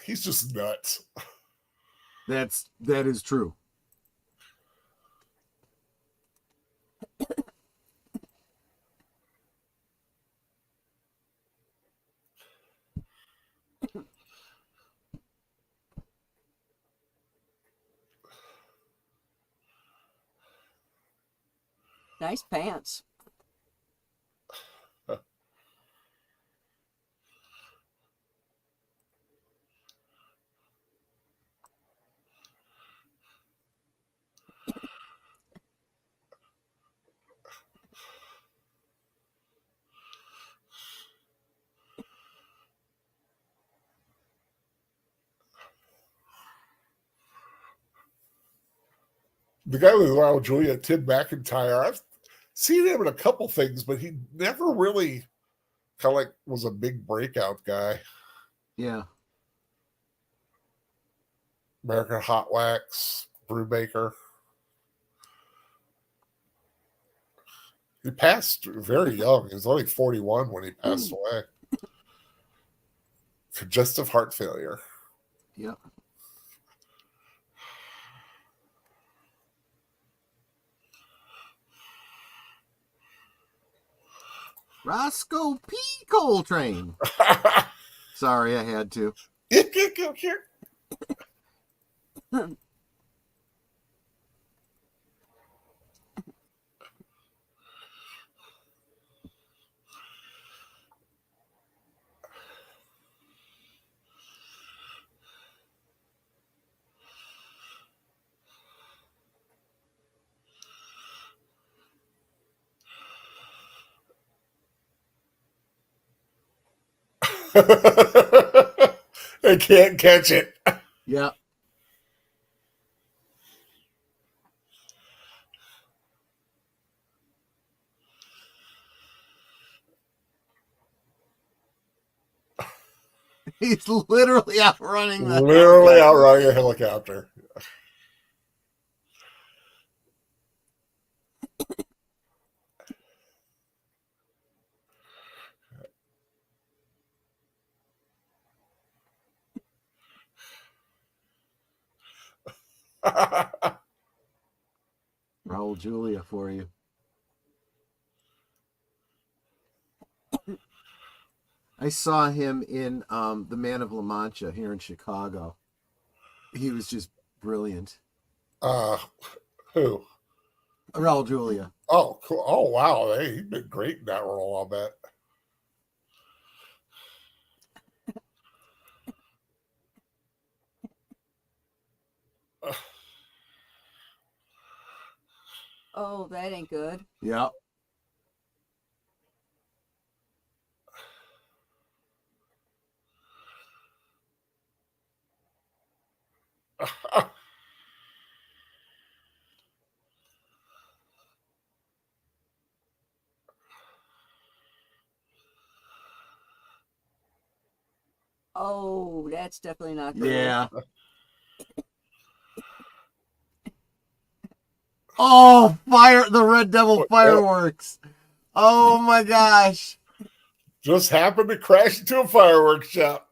[SPEAKER 3] He's just nuts.
[SPEAKER 4] That is true.
[SPEAKER 5] Nice pants.
[SPEAKER 3] The guy with Raúl Juliá, Tim McIntyre, I've seen him in a couple things, but he never really kind of like was a big breakout guy.
[SPEAKER 4] Yeah.
[SPEAKER 3] American Hot Wax, Brewmaker. He passed very young. He was only 41 when he passed away. Congestive heart failure.
[SPEAKER 4] Yep. Roscoe P. Coltrane. Sorry, I had to.
[SPEAKER 3] They can't catch it.
[SPEAKER 4] Yeah. He's literally outrunning the
[SPEAKER 3] literally outrunning a helicopter.
[SPEAKER 4] Raúl Juliá for you. I saw him in The Man of La Mancha here in Chicago. He was just brilliant.
[SPEAKER 3] Who?
[SPEAKER 4] Raúl Juliá.
[SPEAKER 3] Oh, cool. Oh, wow. Hey, he's been great in that role, I'll bet.
[SPEAKER 5] Oh, that ain't good.
[SPEAKER 4] Yeah.
[SPEAKER 5] Oh, that's definitely not good.
[SPEAKER 4] Yeah. Oh, fire! The Red Devil fireworks. Oh my gosh!
[SPEAKER 3] Just happened to crash into a fireworks shop.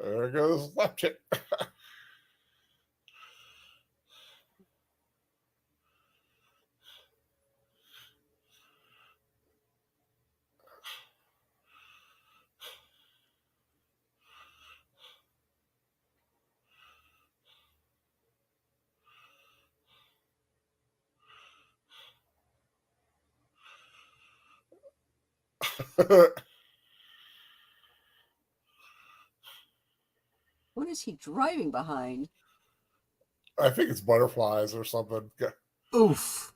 [SPEAKER 3] There goes left chick.
[SPEAKER 5] What is he driving behind?
[SPEAKER 3] I think it's butterflies or something.
[SPEAKER 4] Oof.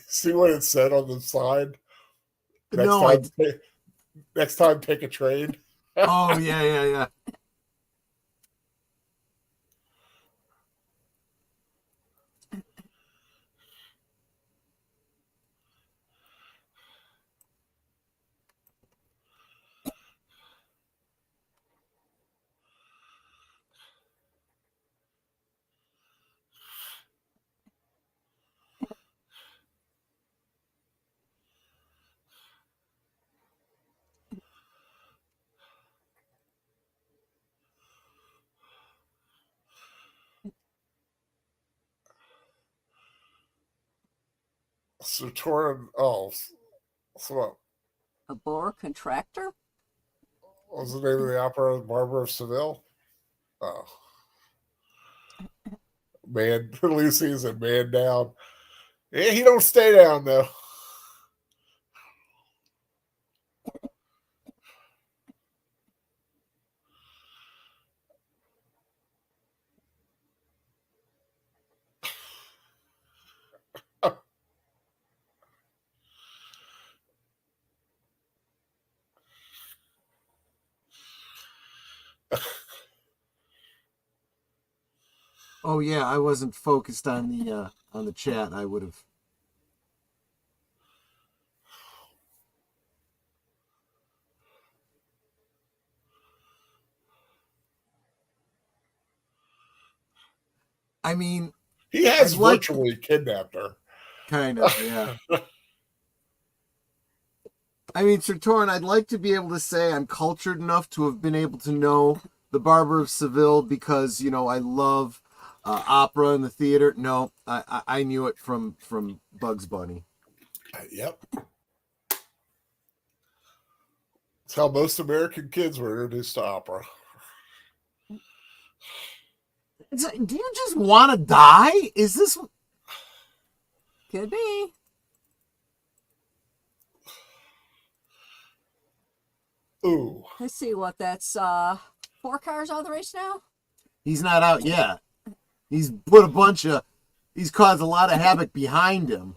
[SPEAKER 3] See what it said on the side? Next time, take a train.
[SPEAKER 4] Oh, yeah.
[SPEAKER 3] Sartorin, so
[SPEAKER 5] A bore contractor?
[SPEAKER 3] what was the name of the opera? Barber of Seville? Oh. Man, Lucy's a man down. Yeah, he don't stay down, though.
[SPEAKER 4] Oh yeah, I wasn't focused on the chat. I would have. I mean,
[SPEAKER 3] he has virtually kidnapped her.
[SPEAKER 4] Kind of, yeah. I mean, Sir Torrin, I'd like to be able to say I'm cultured enough to have been able to know the Barber of Seville because, you know, I love opera and the theater. No, I knew it from Bugs Bunny.
[SPEAKER 3] Yep. That's how most American kids were introduced to opera.
[SPEAKER 4] Do you just want to die? Is this...
[SPEAKER 5] Could be.
[SPEAKER 3] Ooh.
[SPEAKER 5] Let's see what that's 4 cars out of the race now.
[SPEAKER 4] He's not out yet. He's put he's caused a lot of havoc behind him.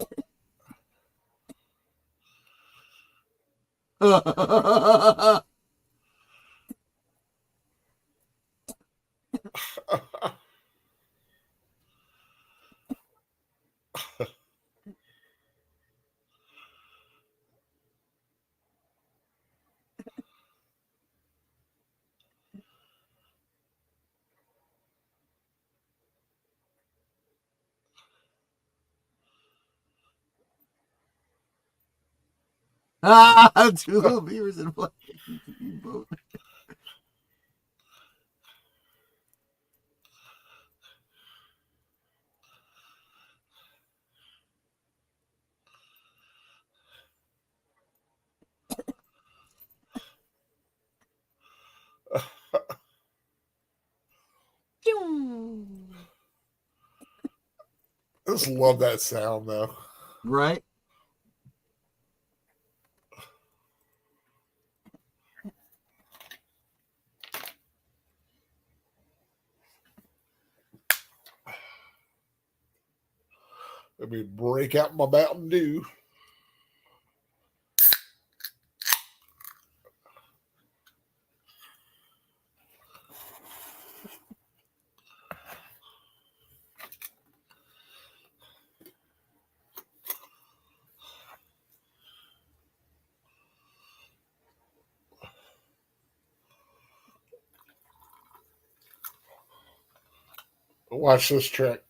[SPEAKER 4] Two little beavers in a black boat.
[SPEAKER 3] I just love that sound, though.
[SPEAKER 4] Right?
[SPEAKER 3] Let me break out my Mountain Dew. Watch this trick.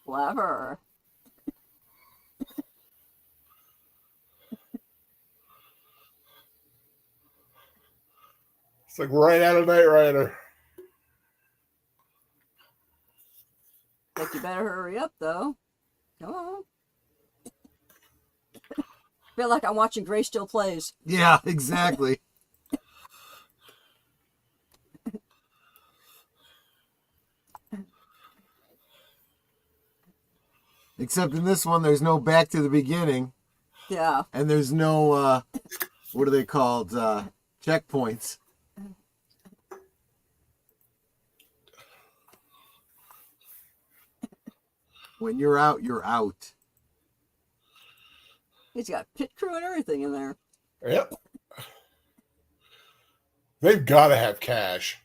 [SPEAKER 5] Clever.
[SPEAKER 3] It's like right out of Knight Rider.
[SPEAKER 5] But you better hurry up, though. Come on. Feel like I'm watching Gray Still Plays.
[SPEAKER 4] Yeah, exactly. Except in this one, there's no back to the beginning.
[SPEAKER 5] Yeah.
[SPEAKER 4] And there's no, what are they called? Checkpoints. When you're out, you're out.
[SPEAKER 5] He's got pit crew and everything in there.
[SPEAKER 3] Yep. They've got to have cash.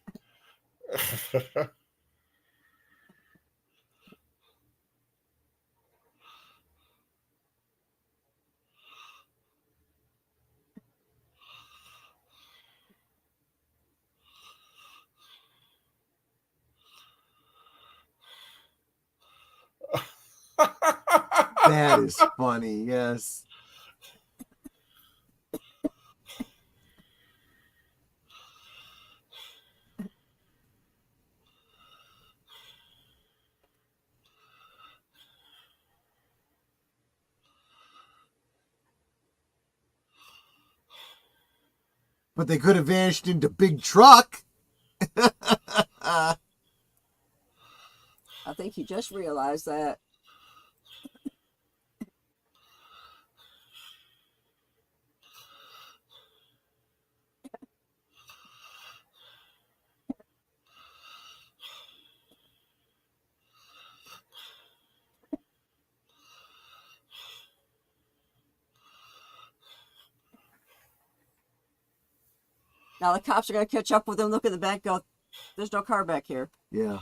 [SPEAKER 4] That is funny, yes. But they could have vanished into Big Truck.
[SPEAKER 5] I think he just realized that. Now the cops are going to catch up with him, look at the back, go, there's no car back here.
[SPEAKER 4] Yeah.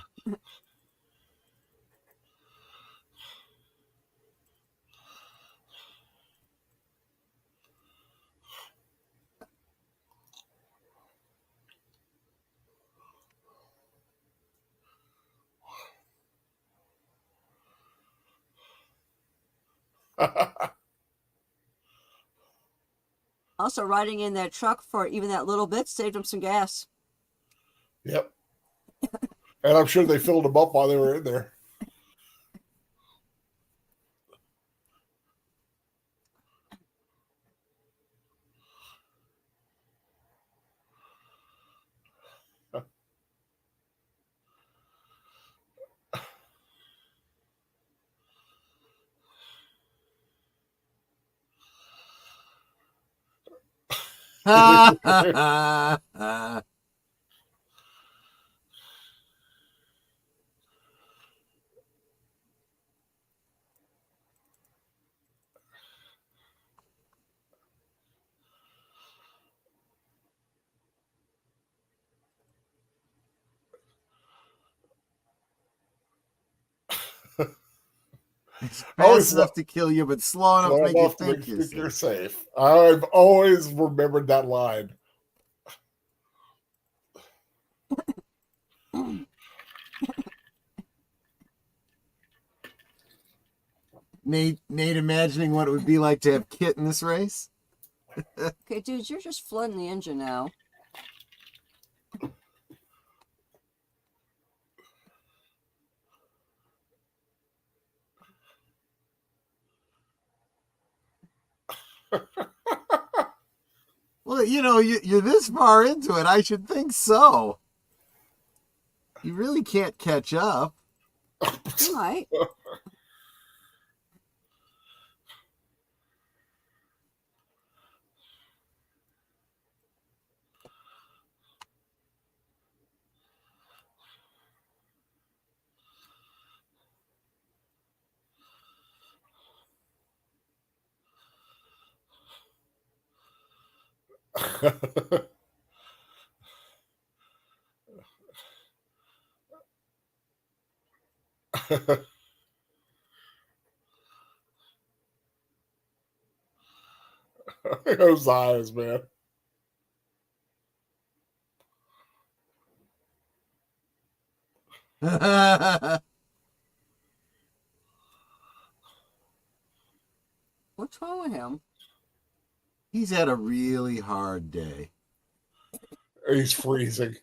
[SPEAKER 5] Also, riding in that truck for even that little bit saved him some gas.
[SPEAKER 3] Yep. And I'm sure they filled them up while they were in there.
[SPEAKER 4] It's fast enough to kill you, but slow enough to make you think
[SPEAKER 3] you're safe. I've always remembered that line.
[SPEAKER 4] Nate imagining what it would be like to have Kit in this race.
[SPEAKER 5] Okay, dudes, you're just flooding the engine now.
[SPEAKER 4] Well, you know, you're this far into it. I should think so. You really can't catch up.
[SPEAKER 5] You might.
[SPEAKER 3] Those eyes, man.
[SPEAKER 5] What's wrong with him?
[SPEAKER 4] He's had a really hard day.
[SPEAKER 3] He's freezing.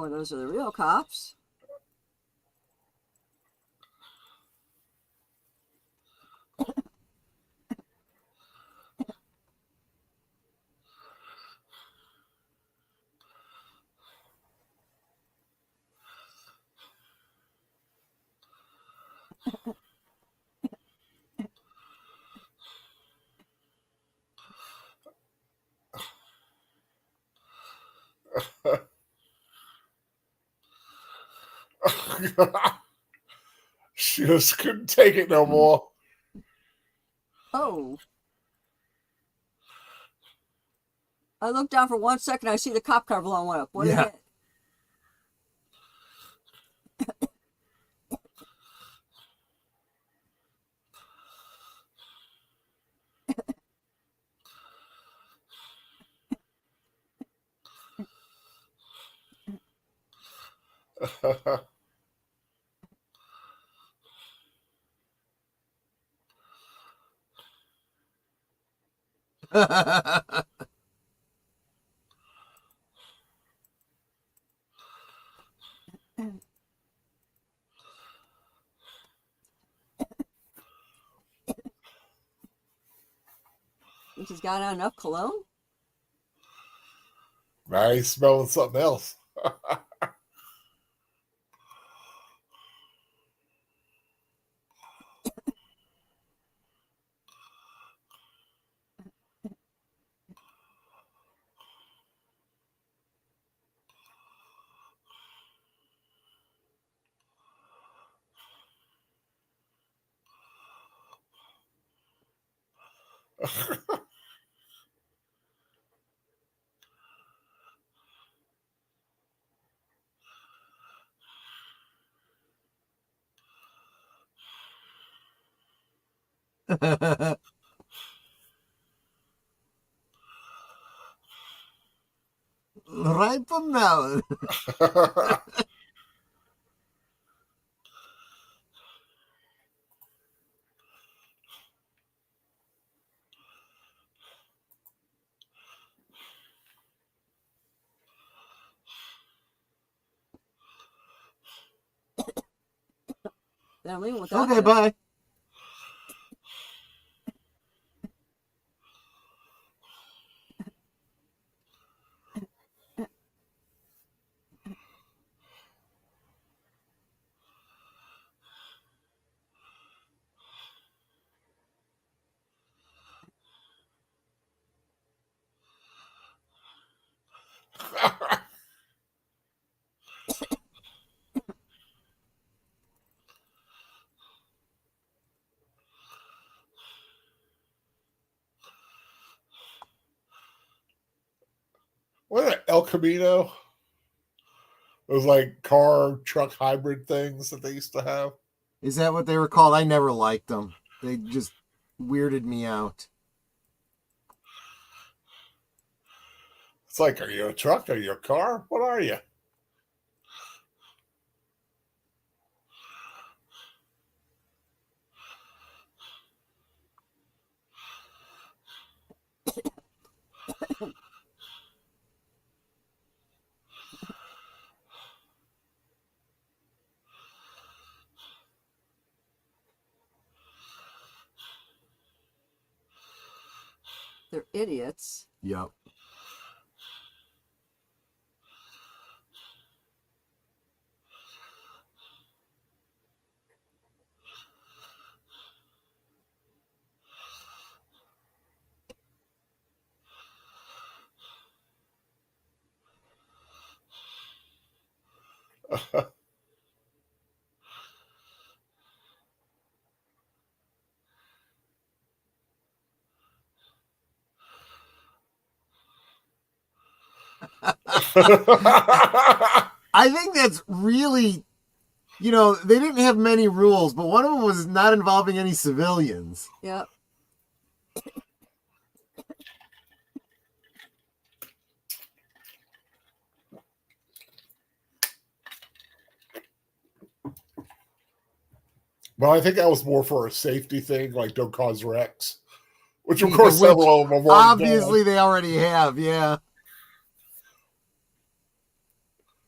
[SPEAKER 5] Oh, those are the real cops.
[SPEAKER 3] She just couldn't take it no more.
[SPEAKER 5] Oh. I looked down for 1 second. I see the cop car blowing up. What is it? Think he's got on enough cologne?
[SPEAKER 3] Now he's smelling something else.
[SPEAKER 4] Ripe melon.
[SPEAKER 5] Then I'm leaving without
[SPEAKER 4] Okay,
[SPEAKER 5] this.
[SPEAKER 4] bye.
[SPEAKER 3] What El Camino? Those like car truck hybrid things that they used to have.
[SPEAKER 4] Is that what they were called? I never liked them. They just weirded me out.
[SPEAKER 3] It's like, are you a truck? Are you a car? What are you?
[SPEAKER 5] They're idiots.
[SPEAKER 4] Yep. I think that's really, they didn't have many rules, but one of them was not involving any civilians.
[SPEAKER 5] Yep.
[SPEAKER 3] But I think that was more for a safety thing, like don't cause wrecks. Which, of course, several of them have
[SPEAKER 4] obviously they already have, yeah.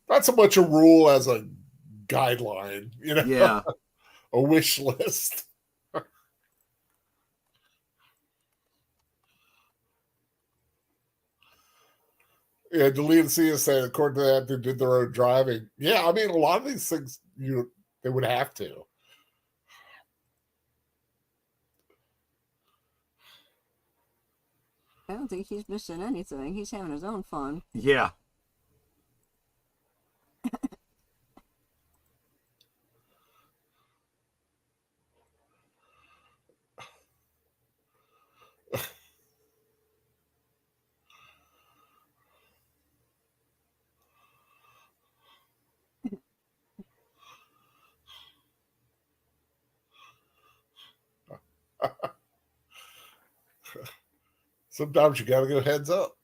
[SPEAKER 3] Not so much a rule as a guideline,
[SPEAKER 4] Yeah.
[SPEAKER 3] A wish list. Yeah, Delete and see us say, according to that, they did their own driving. Yeah, I mean, a lot of these things, they would have to.
[SPEAKER 5] I don't think he's missing anything. He's having his own fun.
[SPEAKER 4] Yeah.
[SPEAKER 3] Sometimes you got to go heads up.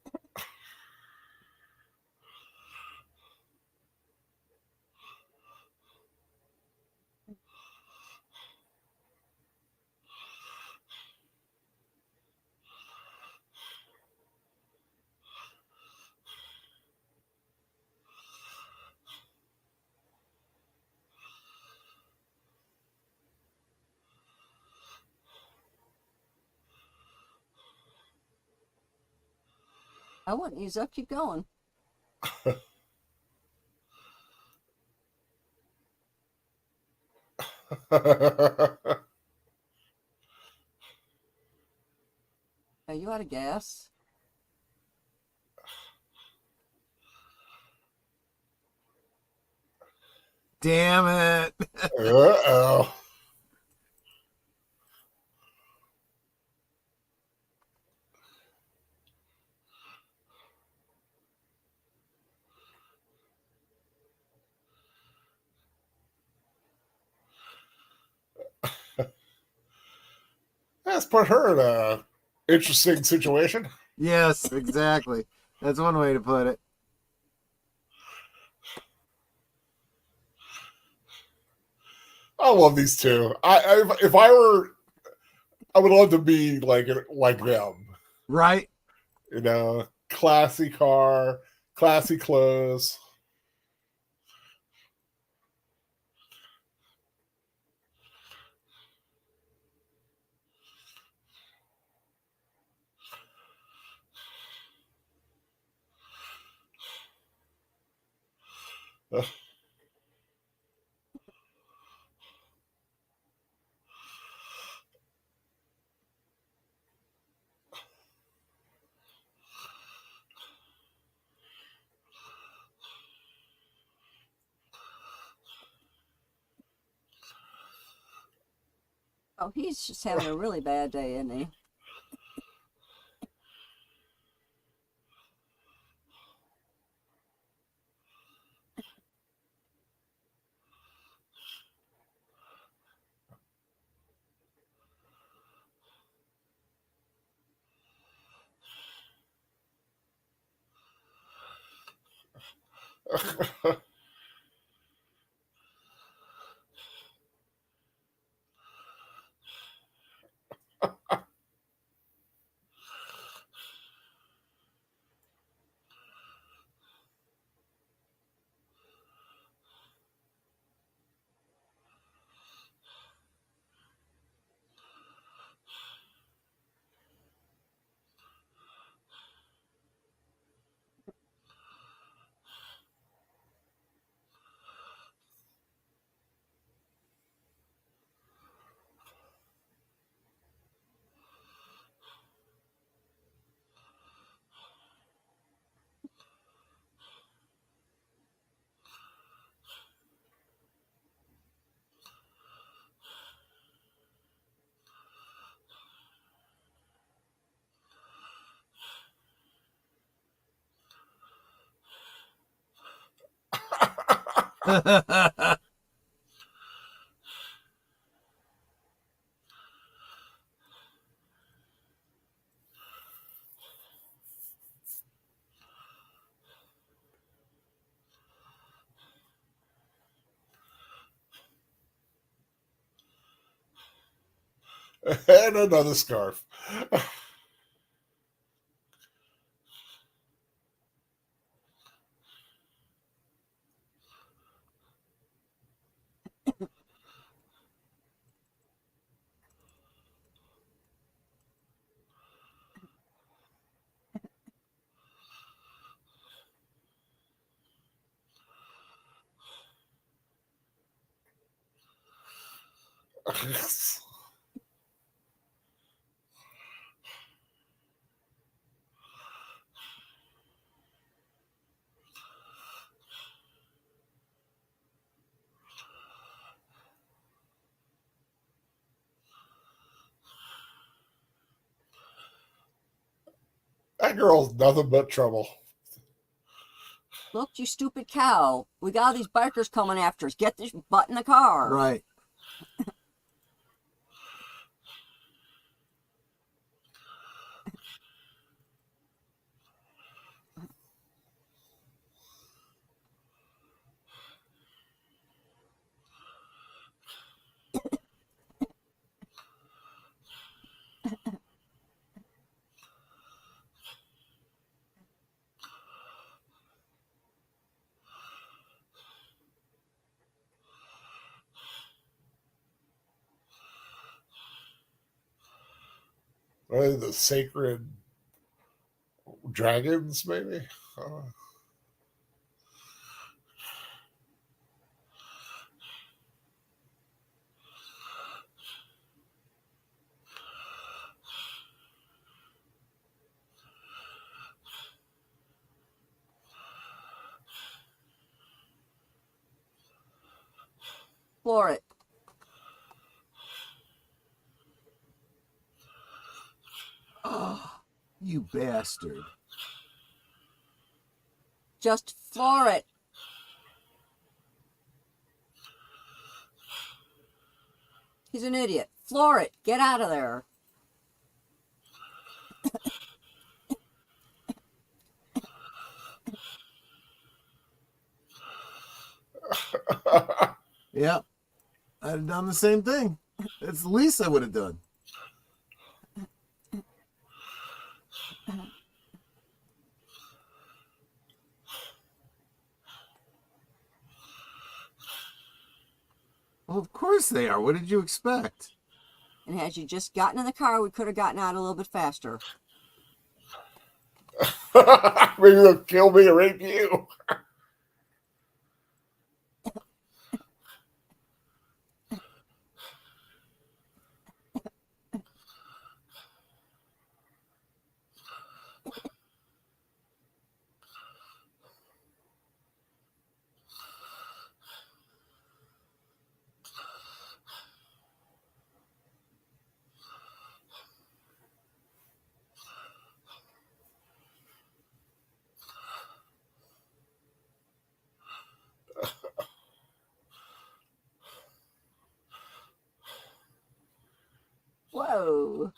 [SPEAKER 5] I wouldn't ease up. Keep going. Are you out of gas?
[SPEAKER 4] Damn it.
[SPEAKER 3] Uh-oh. That's put her in a interesting situation.
[SPEAKER 4] Yes, exactly. That's one way to put it.
[SPEAKER 3] I love these two. If I were, I would love to be like them.
[SPEAKER 4] Right?
[SPEAKER 3] Classy car, classy clothes.
[SPEAKER 5] Oh, he's just having a really bad day, isn't he?
[SPEAKER 3] And another scarf. That girl's nothing but trouble.
[SPEAKER 5] Look, you stupid cow. We got all these bikers coming after us. Get this butt in the car.
[SPEAKER 4] Right.
[SPEAKER 3] The sacred dragons, maybe?
[SPEAKER 5] Floor it.
[SPEAKER 4] Oh, you bastard.
[SPEAKER 5] Just floor it. He's an idiot. Floor it. Get out of there.
[SPEAKER 4] Yeah. I'd have done the same thing. That's the least I would have done. Well, of course they are. What did you expect?
[SPEAKER 5] And had you just gotten in the car, we could have gotten out a little bit faster.
[SPEAKER 3] Maybe they'll kill me or rape you.
[SPEAKER 5] Whoa.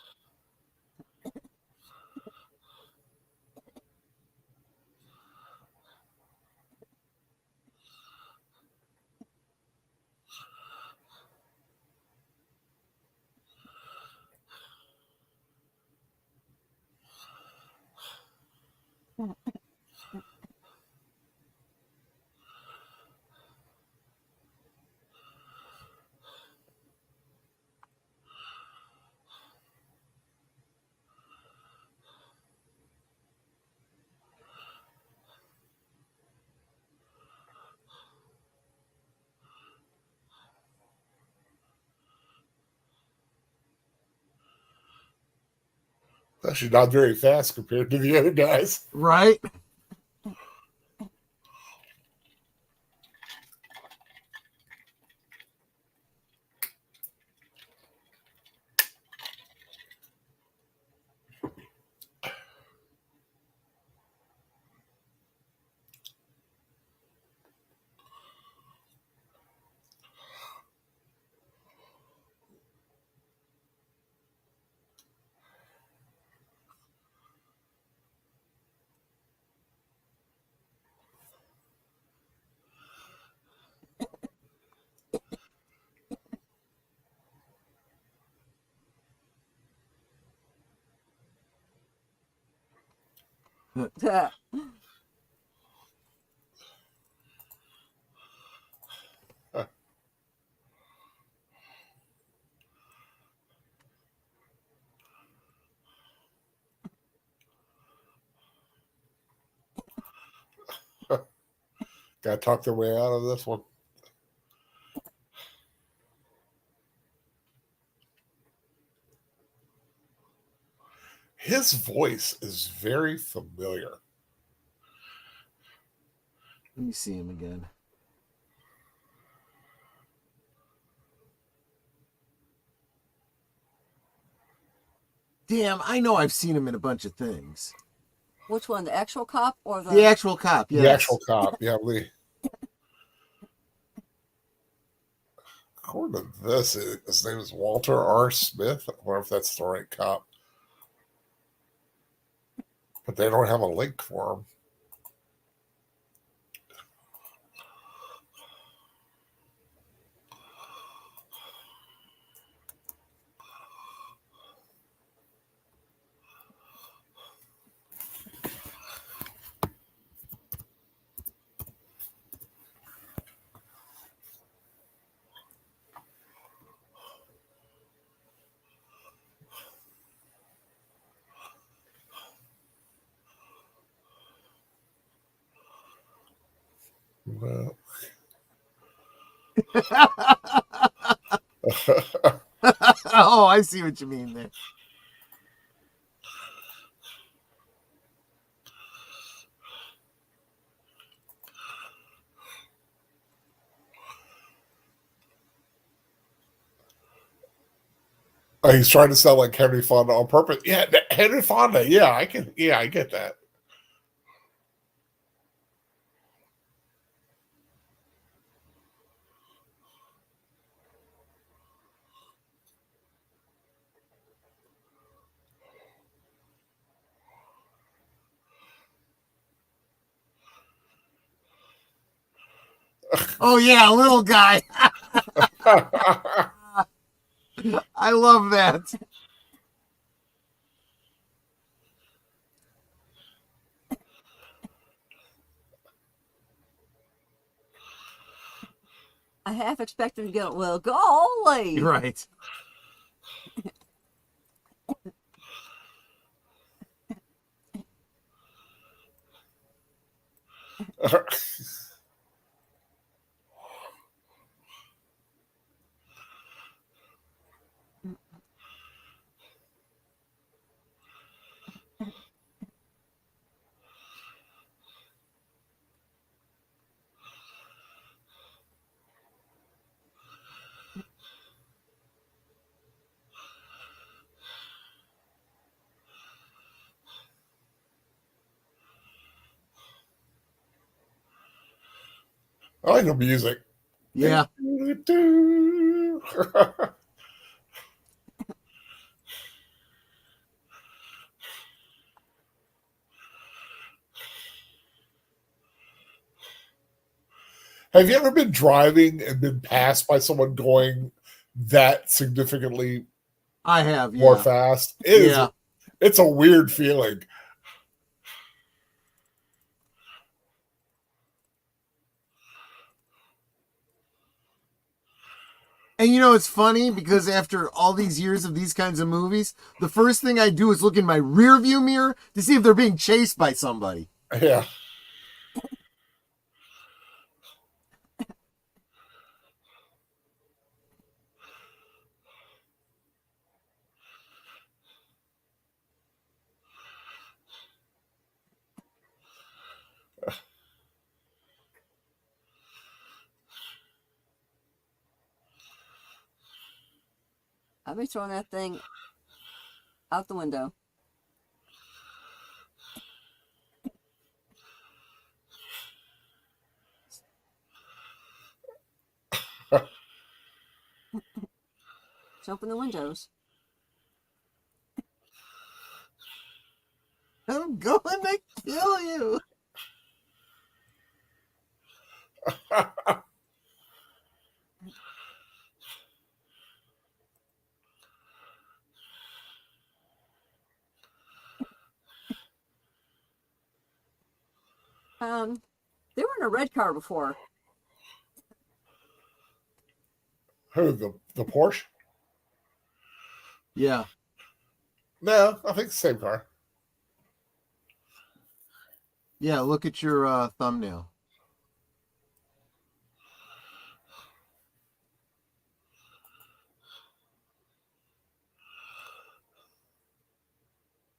[SPEAKER 3] Actually, not very fast compared to the other guys.
[SPEAKER 4] Right?
[SPEAKER 3] Gotta talk their way out of this one. His voice is very familiar.
[SPEAKER 4] Let me see him again. Damn, I know I've seen him in a bunch of things.
[SPEAKER 5] Which one, the actual cop or
[SPEAKER 4] the actual cop? Yes.
[SPEAKER 3] The actual cop, yeah. According to this, his name is Walter R. Smith. I wonder if that's the right cop. But they don't have a link for him. Well.
[SPEAKER 4] Oh, I see what you mean there.
[SPEAKER 3] He's trying to sound like Henry Fonda on purpose. Yeah, Henry Fonda. Yeah, I get that.
[SPEAKER 4] Oh yeah, little guy. I love that.
[SPEAKER 5] I half expected to get, well, golly.
[SPEAKER 4] Right.
[SPEAKER 3] I like the music.
[SPEAKER 4] Yeah.
[SPEAKER 3] Have you ever been driving and been passed by someone going that significantly
[SPEAKER 4] I have, yeah.
[SPEAKER 3] more fast? It's a weird feeling.
[SPEAKER 4] And you know, it's funny because after all these years of these kinds of movies, the first thing I do is look in my rear view mirror to see if they're being chased by somebody.
[SPEAKER 3] Yeah.
[SPEAKER 5] I'll be throwing that thing out the window. Let's open the windows.
[SPEAKER 4] I'm going to kill you.
[SPEAKER 5] They were in a red car before.
[SPEAKER 3] Who, the Porsche?
[SPEAKER 4] Yeah.
[SPEAKER 3] No, I think the same car.
[SPEAKER 4] Yeah, look at your thumbnail.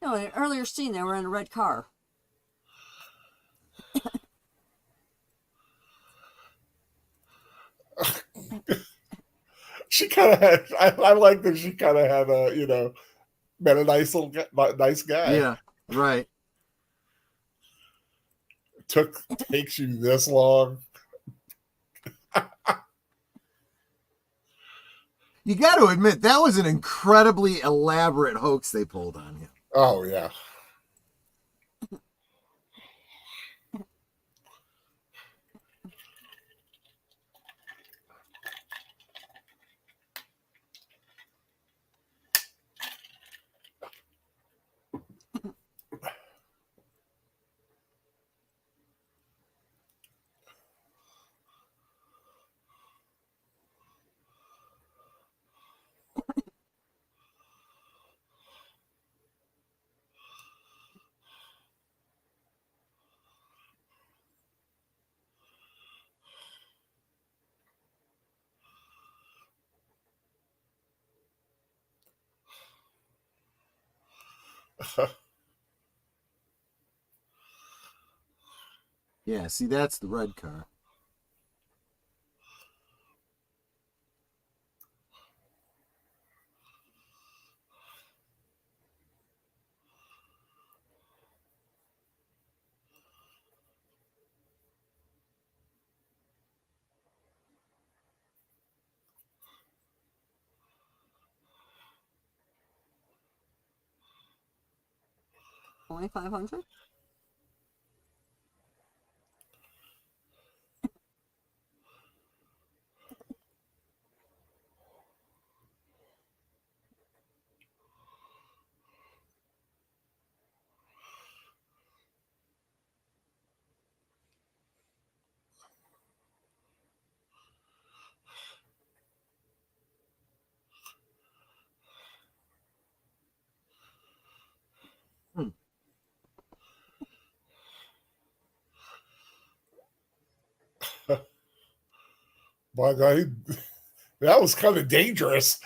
[SPEAKER 5] No, in an earlier scene, they were in a red car.
[SPEAKER 3] She kind of had. I like that she kind of had a met a nice guy.
[SPEAKER 4] Yeah, right.
[SPEAKER 3] Takes you this long.
[SPEAKER 4] You got to admit that was an incredibly elaborate hoax they pulled on him.
[SPEAKER 3] Oh yeah.
[SPEAKER 4] Yeah, see, that's the red car.
[SPEAKER 5] Only 500?
[SPEAKER 3] My God, that was kind of dangerous.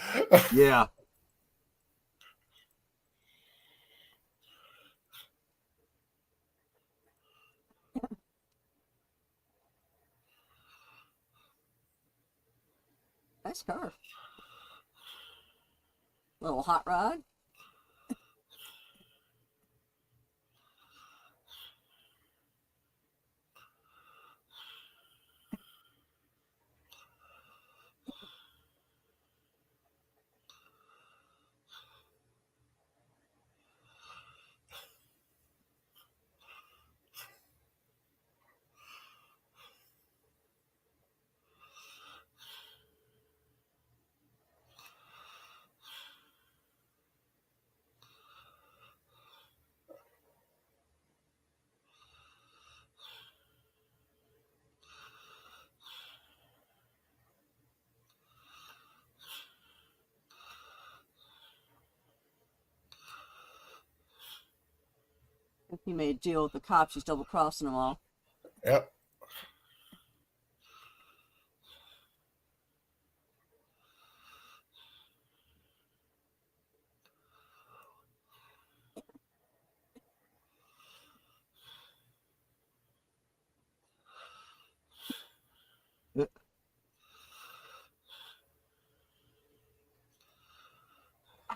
[SPEAKER 4] Yeah.
[SPEAKER 5] Nice car. Little hot rod. If he made a deal with the cops, he's double crossing them all.
[SPEAKER 3] Yep.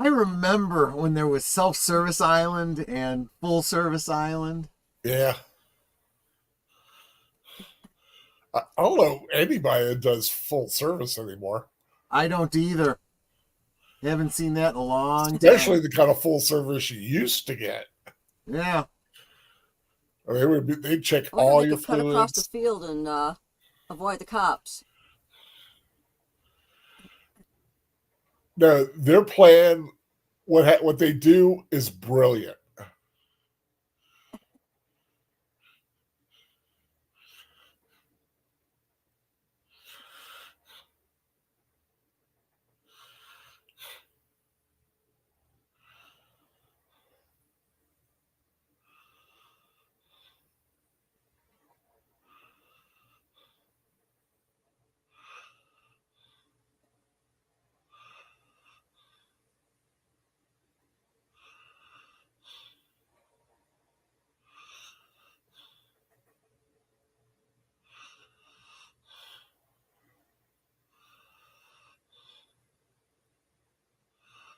[SPEAKER 4] I remember when there was self-service island and full-service island.
[SPEAKER 3] Yeah. I don't know anybody that does full service anymore.
[SPEAKER 4] I don't either. Haven't seen that in a long time.
[SPEAKER 3] Especially the kind of full service you used to get.
[SPEAKER 4] Yeah.
[SPEAKER 3] I mean, they'd check all your
[SPEAKER 5] cut
[SPEAKER 3] fluids.
[SPEAKER 5] Across the field and avoid the cops.
[SPEAKER 3] No, their plan, what they do is brilliant.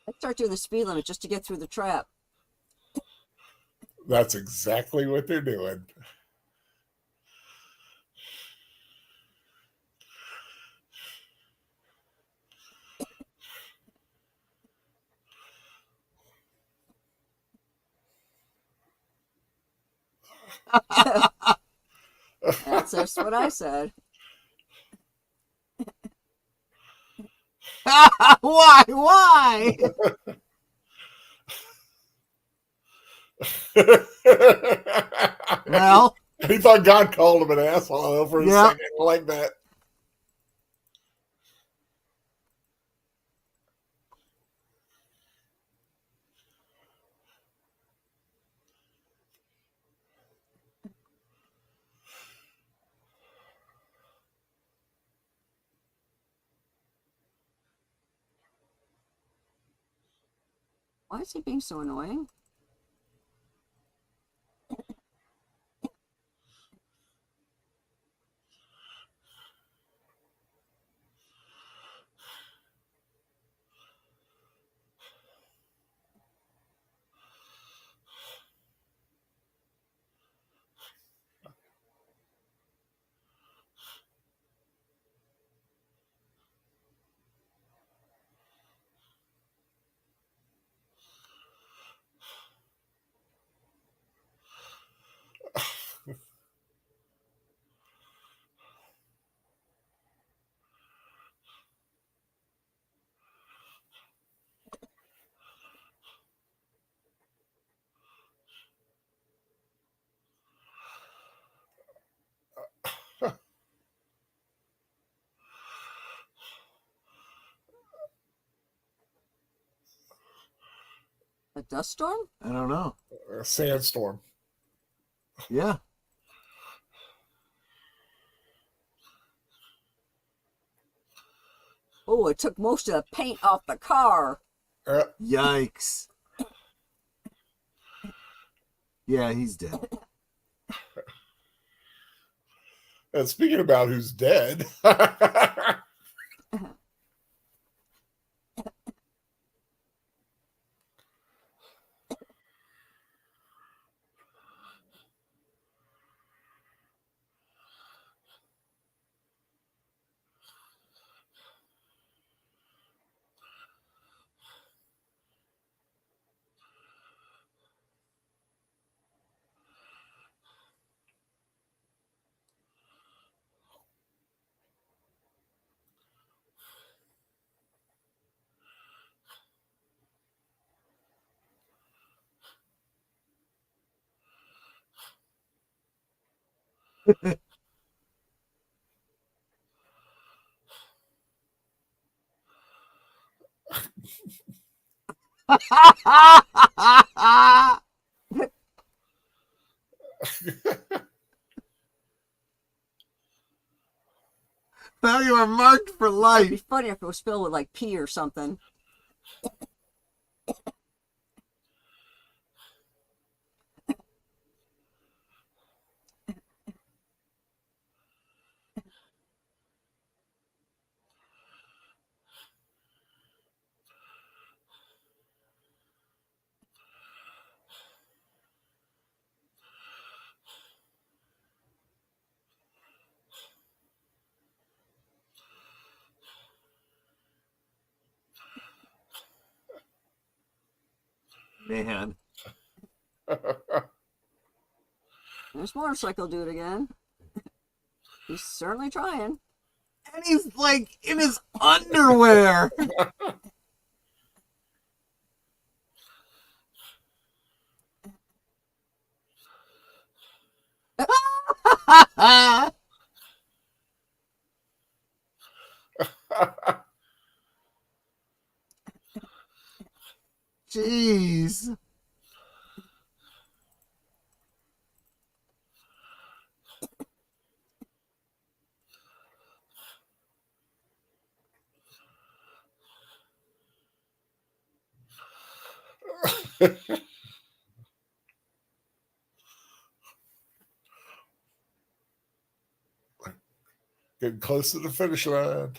[SPEAKER 5] I'd start doing the speed limit just to get through the trap.
[SPEAKER 3] That's exactly what they're doing.
[SPEAKER 5] That's just what I said.
[SPEAKER 4] Why? Well,
[SPEAKER 3] he thought God called him an asshole for a second like that.
[SPEAKER 5] Why is he being so annoying? A dust storm?
[SPEAKER 4] I don't know.
[SPEAKER 3] A sandstorm.
[SPEAKER 4] Yeah.
[SPEAKER 5] Oh, it took most of the paint off the car.
[SPEAKER 4] Yikes. Yeah, he's dead.
[SPEAKER 3] And speaking about who's dead,
[SPEAKER 4] Now you are marked for life.
[SPEAKER 5] It'd be funny if it was filled with like pee or something.
[SPEAKER 4] Man.
[SPEAKER 5] There's motorcycle dude again. He's certainly trying.
[SPEAKER 4] And he's like in his underwear. Jeez.
[SPEAKER 3] getting close to the finish line.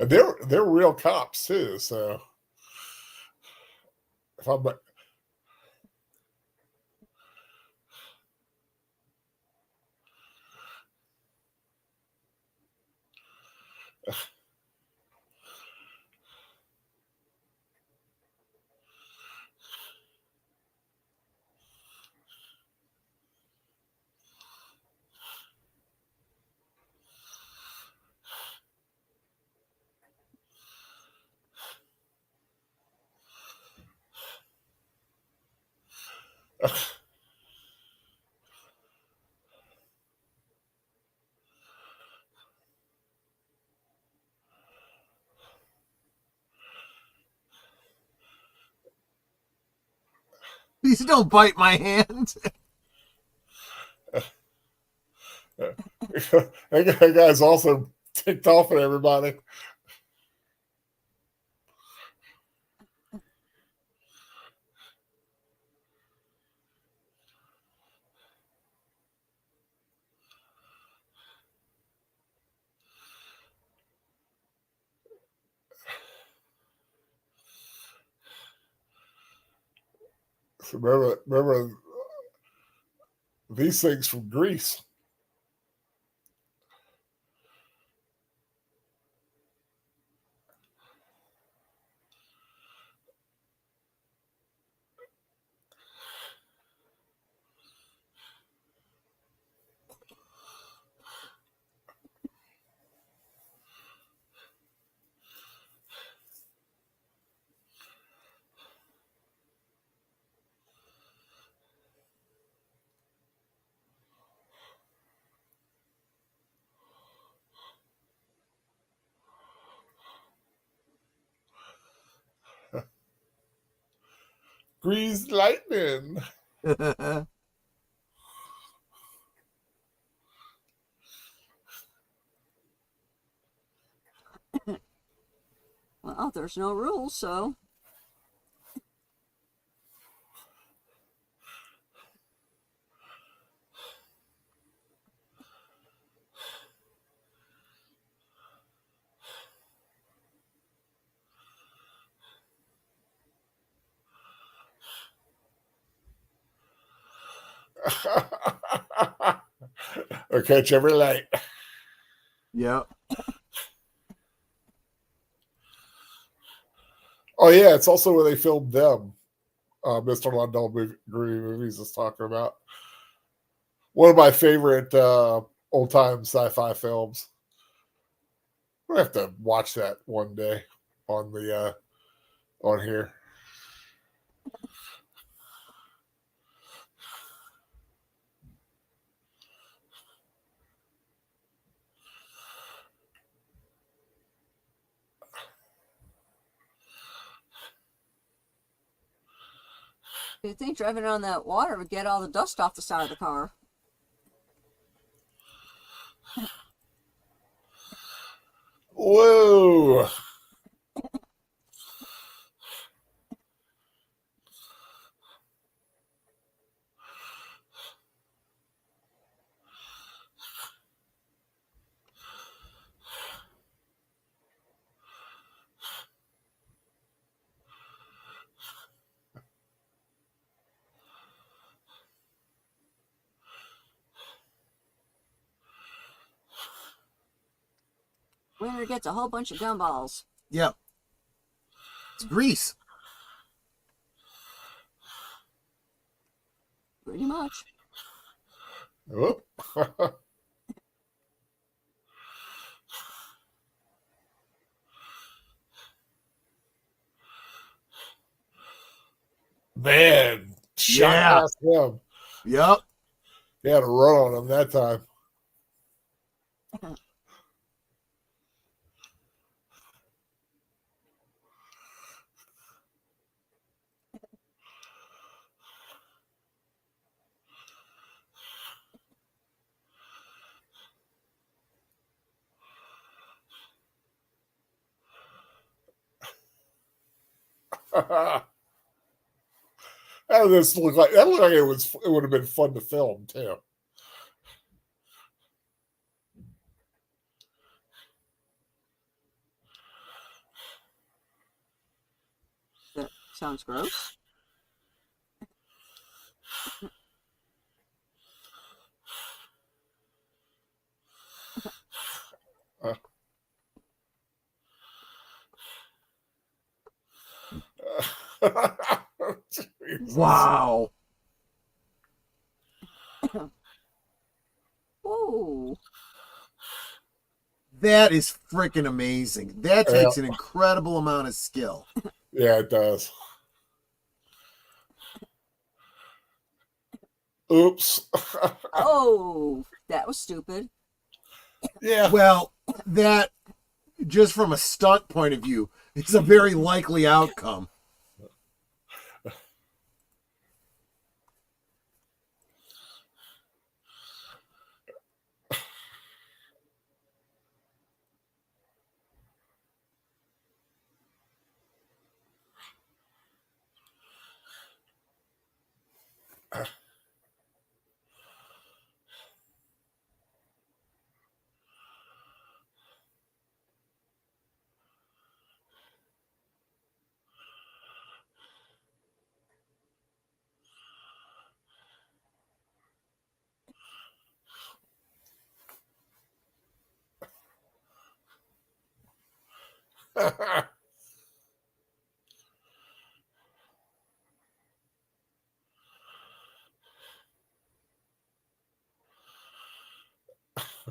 [SPEAKER 3] And they're real cops too. So if I'm
[SPEAKER 4] Please don't bite my hand.
[SPEAKER 3] that guy's also ticked off at everybody. Remember these things from Greece. Grease lightning.
[SPEAKER 5] Well, there's no rules, so.
[SPEAKER 3] Or catch every light.
[SPEAKER 4] Yep.
[SPEAKER 3] Oh yeah, it's also where they filmed them. Mr. Lundell movies is talking about. One of my favorite old time sci-fi films. I have to watch that one day on the on here.
[SPEAKER 5] You'd think driving on that water would get all the dust off the side of the car.
[SPEAKER 3] Whoa.
[SPEAKER 5] Winner gets a whole bunch of gumballs.
[SPEAKER 4] Yep. It's Grease.
[SPEAKER 5] Pretty much.
[SPEAKER 3] Oh. Man, shot past him.
[SPEAKER 4] Yep.
[SPEAKER 3] He had a run on him that time. That looked like it would have been fun to film too.
[SPEAKER 5] Sounds gross.
[SPEAKER 4] Wow.
[SPEAKER 5] Ooh.
[SPEAKER 4] That is freaking amazing. That takes an incredible amount of skill.
[SPEAKER 3] Yeah, it does. Oops.
[SPEAKER 5] Oh, that was stupid.
[SPEAKER 3] Yeah.
[SPEAKER 4] Well, that, just from a stunt point of view, is a very likely outcome.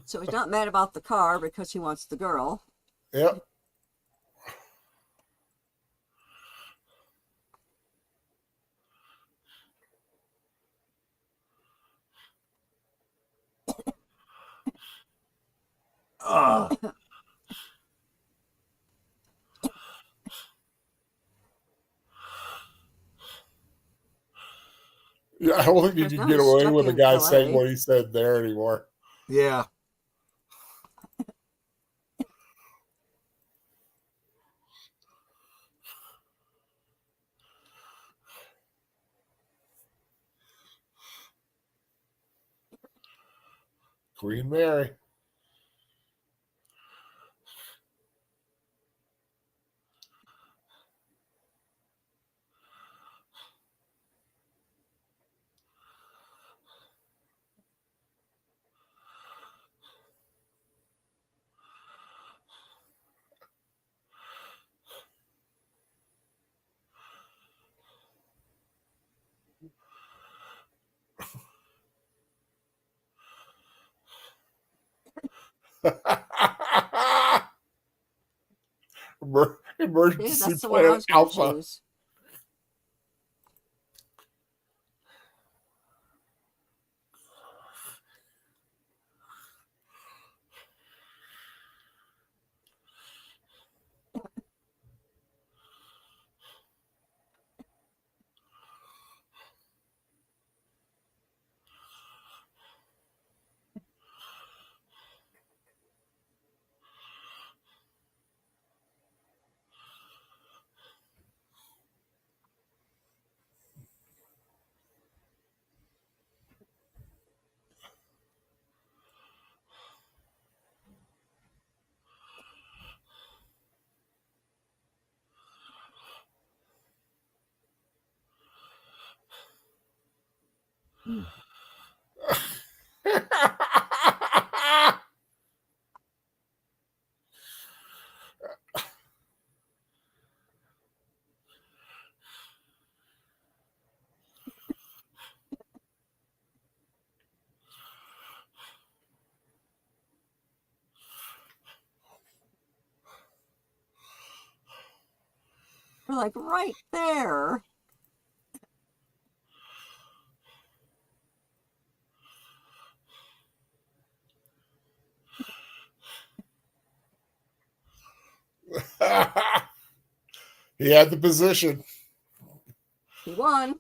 [SPEAKER 5] So he's not mad about the car because he wants the girl.
[SPEAKER 3] Yep. Yeah, I don't think you can get away with a guy saying what he said there anymore.
[SPEAKER 4] Yeah.
[SPEAKER 3] Queen Mary. Emergency Planet Alpha.
[SPEAKER 5] Choose. We're like right there.
[SPEAKER 3] He had the position.
[SPEAKER 5] He won.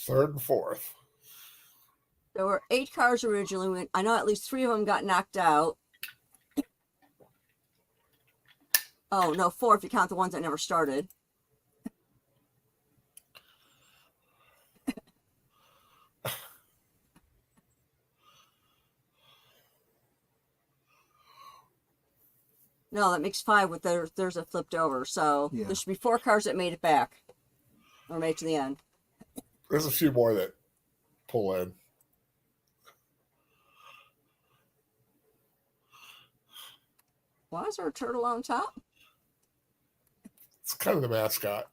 [SPEAKER 3] third and fourth.
[SPEAKER 5] There were 8 cars originally. I know at least 3 of them got knocked out. Oh, no, 4 if you count the ones that never started. No, that makes 5 with there's a flipped over. So there should be 4 cars that made it back. Or made it to the end.
[SPEAKER 3] There's a few more that pull in.
[SPEAKER 5] Why is there a turtle on top?
[SPEAKER 3] It's kind of the mascot.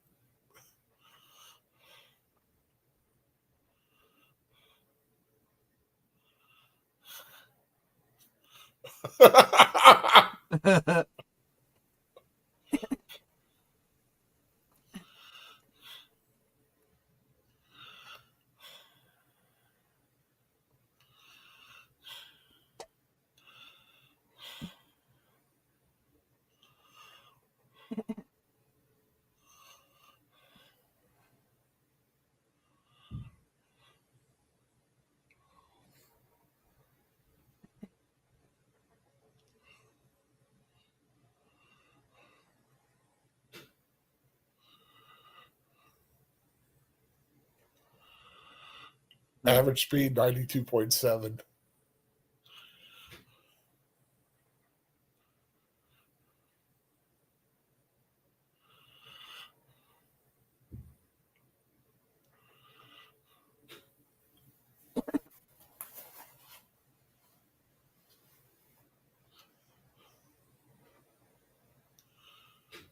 [SPEAKER 3] Average speed 92.7.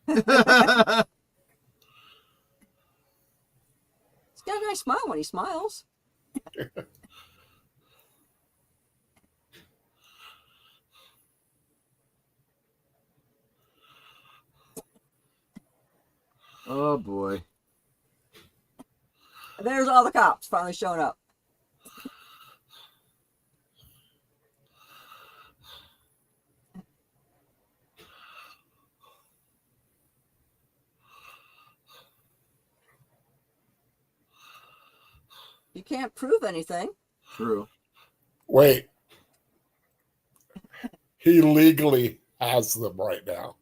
[SPEAKER 5] He's got a nice smile when he smiles.
[SPEAKER 4] Oh boy.
[SPEAKER 5] There's all the cops finally showing up. You can't prove anything.
[SPEAKER 4] True.
[SPEAKER 3] Wait. He legally has them right now.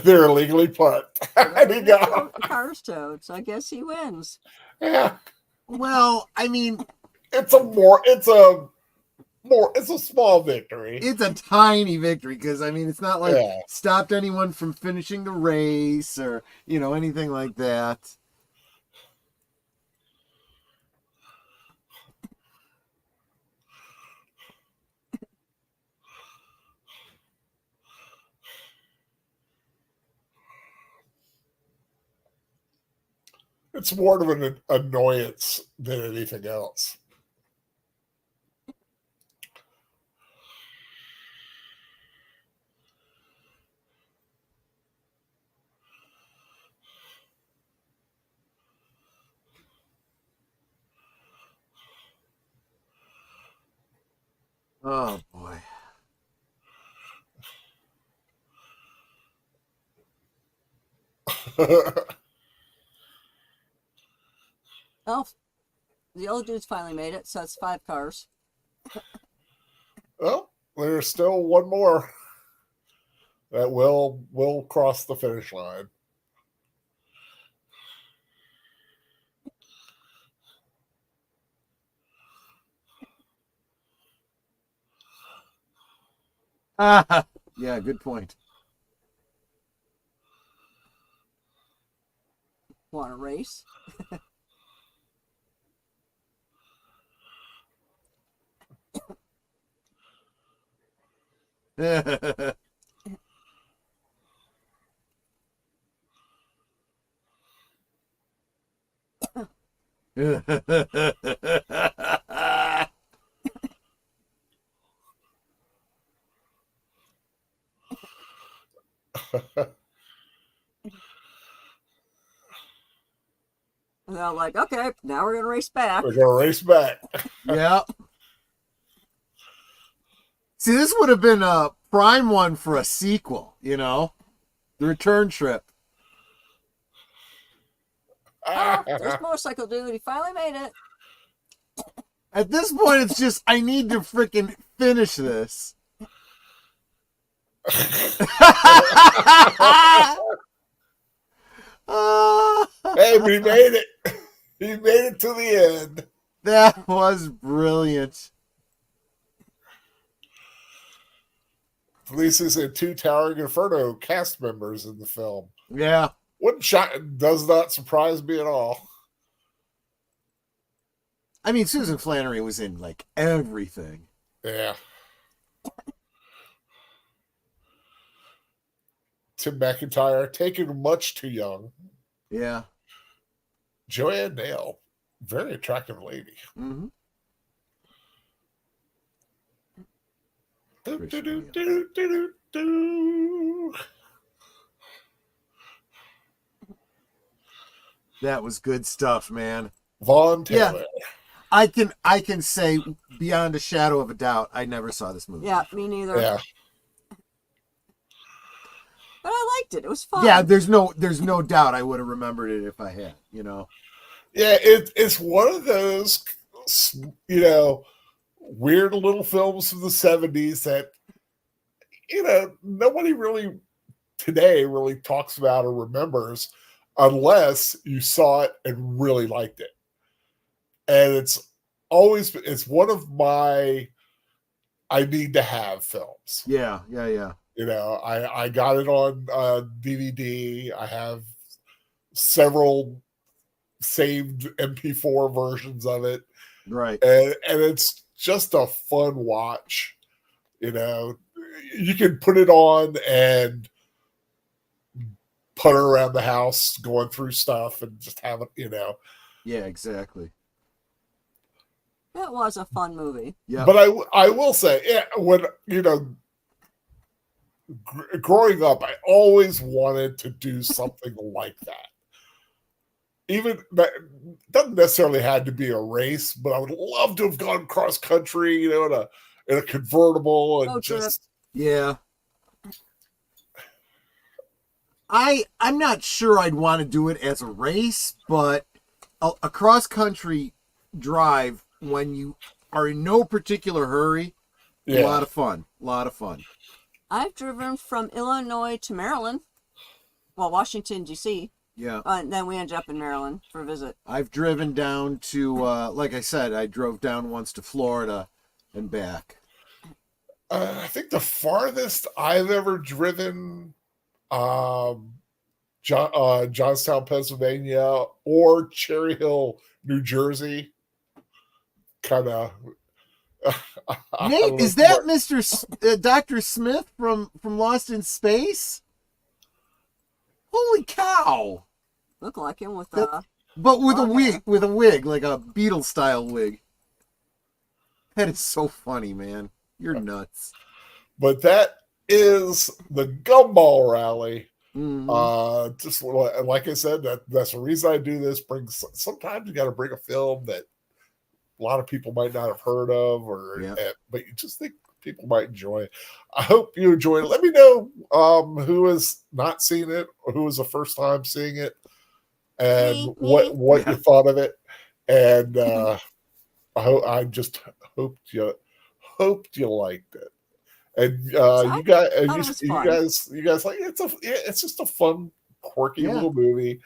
[SPEAKER 3] They're illegally parked. And he got
[SPEAKER 5] the car's towed, so I guess he wins.
[SPEAKER 3] Yeah.
[SPEAKER 4] Well, I mean,
[SPEAKER 3] it's a small victory.
[SPEAKER 4] It's a tiny victory because I mean, it's not like stopped anyone from finishing the race or anything like that.
[SPEAKER 3] It's more of an annoyance than anything else.
[SPEAKER 4] Oh boy.
[SPEAKER 5] Oh, the old dude's finally made it, so it's 5 cars.
[SPEAKER 3] Well, there's still one more that will cross the finish line.
[SPEAKER 4] Yeah, good point.
[SPEAKER 5] Want to race? like, okay, now we're gonna race back.
[SPEAKER 3] We're gonna race back.
[SPEAKER 4] Yeah. See, this would have been a prime one for a sequel, the return trip.
[SPEAKER 5] Oh, there's Motorcycle Dude. He finally made it.
[SPEAKER 4] At this point, it's just, I need to freaking finish this.
[SPEAKER 3] Hey, but he made it. He made it to the end.
[SPEAKER 4] That was brilliant.
[SPEAKER 3] Police and 2 Towering Inferno cast members in the film.
[SPEAKER 4] Yeah.
[SPEAKER 3] What shot does not surprise me at all.
[SPEAKER 4] I mean, Susan Flannery was in like everything.
[SPEAKER 3] Yeah. Tim McIntyre, taken much too young.
[SPEAKER 4] Yeah.
[SPEAKER 3] Joanne Nail, very attractive lady.
[SPEAKER 4] Mm-hmm. That was good stuff, man.
[SPEAKER 3] Vaughn Taylor.
[SPEAKER 4] Yeah. I can say beyond a shadow of a doubt, I never saw this movie.
[SPEAKER 5] Yeah, me neither.
[SPEAKER 3] Yeah.
[SPEAKER 5] But I liked it. It was fun.
[SPEAKER 4] Yeah, there's no doubt I would have remembered it if I had,
[SPEAKER 3] Yeah, it's one of those, weird little films from the 70s that, nobody really today really talks about or remembers unless you saw it and really liked it. And it's one of my I need to have films.
[SPEAKER 4] Yeah.
[SPEAKER 3] I got it on DVD. I have several saved MP4 versions of it.
[SPEAKER 4] Right.
[SPEAKER 3] And it's just a fun watch. You can put it on and putter around the house going through stuff and just have it,
[SPEAKER 4] Yeah, exactly.
[SPEAKER 5] That was a fun movie.
[SPEAKER 4] Yeah.
[SPEAKER 3] But I will say, when, growing up, I always wanted to do something like that. Even that doesn't necessarily have to be a race, but I would love to have gone cross country, in a convertible and just.
[SPEAKER 4] Yeah. I'm not sure I'd want to do it as a race, but a cross country drive when you are in no particular hurry, a lot of fun.
[SPEAKER 5] I've driven from Illinois to Maryland. Well, Washington, D.C.
[SPEAKER 4] Yeah.
[SPEAKER 5] And then we ended up in Maryland for a visit.
[SPEAKER 4] I've driven down to, like I said, I drove down once to Florida and back.
[SPEAKER 3] I think the farthest I've ever driven, Johnstown, Pennsylvania, or Cherry Hill, New Jersey. Kind of.
[SPEAKER 4] Nate, is that Mr. Dr. Smith from Lost in Space? Holy cow!
[SPEAKER 5] Look like him with
[SPEAKER 4] but with a wig, like a Beatles style wig. That is so funny, man. You're nuts.
[SPEAKER 3] But that is the Gumball Rally.
[SPEAKER 4] Mm-hmm.
[SPEAKER 3] Just like I said, that's the reason I do this. Sometimes you got to bring a film that a lot of people might not have heard of, but you just think people might enjoy it. I hope you enjoy it. Let me know who has not seen it or who was the first time seeing it, and what you thought of it. And I just hoped you liked it. And you guys like it's just a fun, quirky little movie.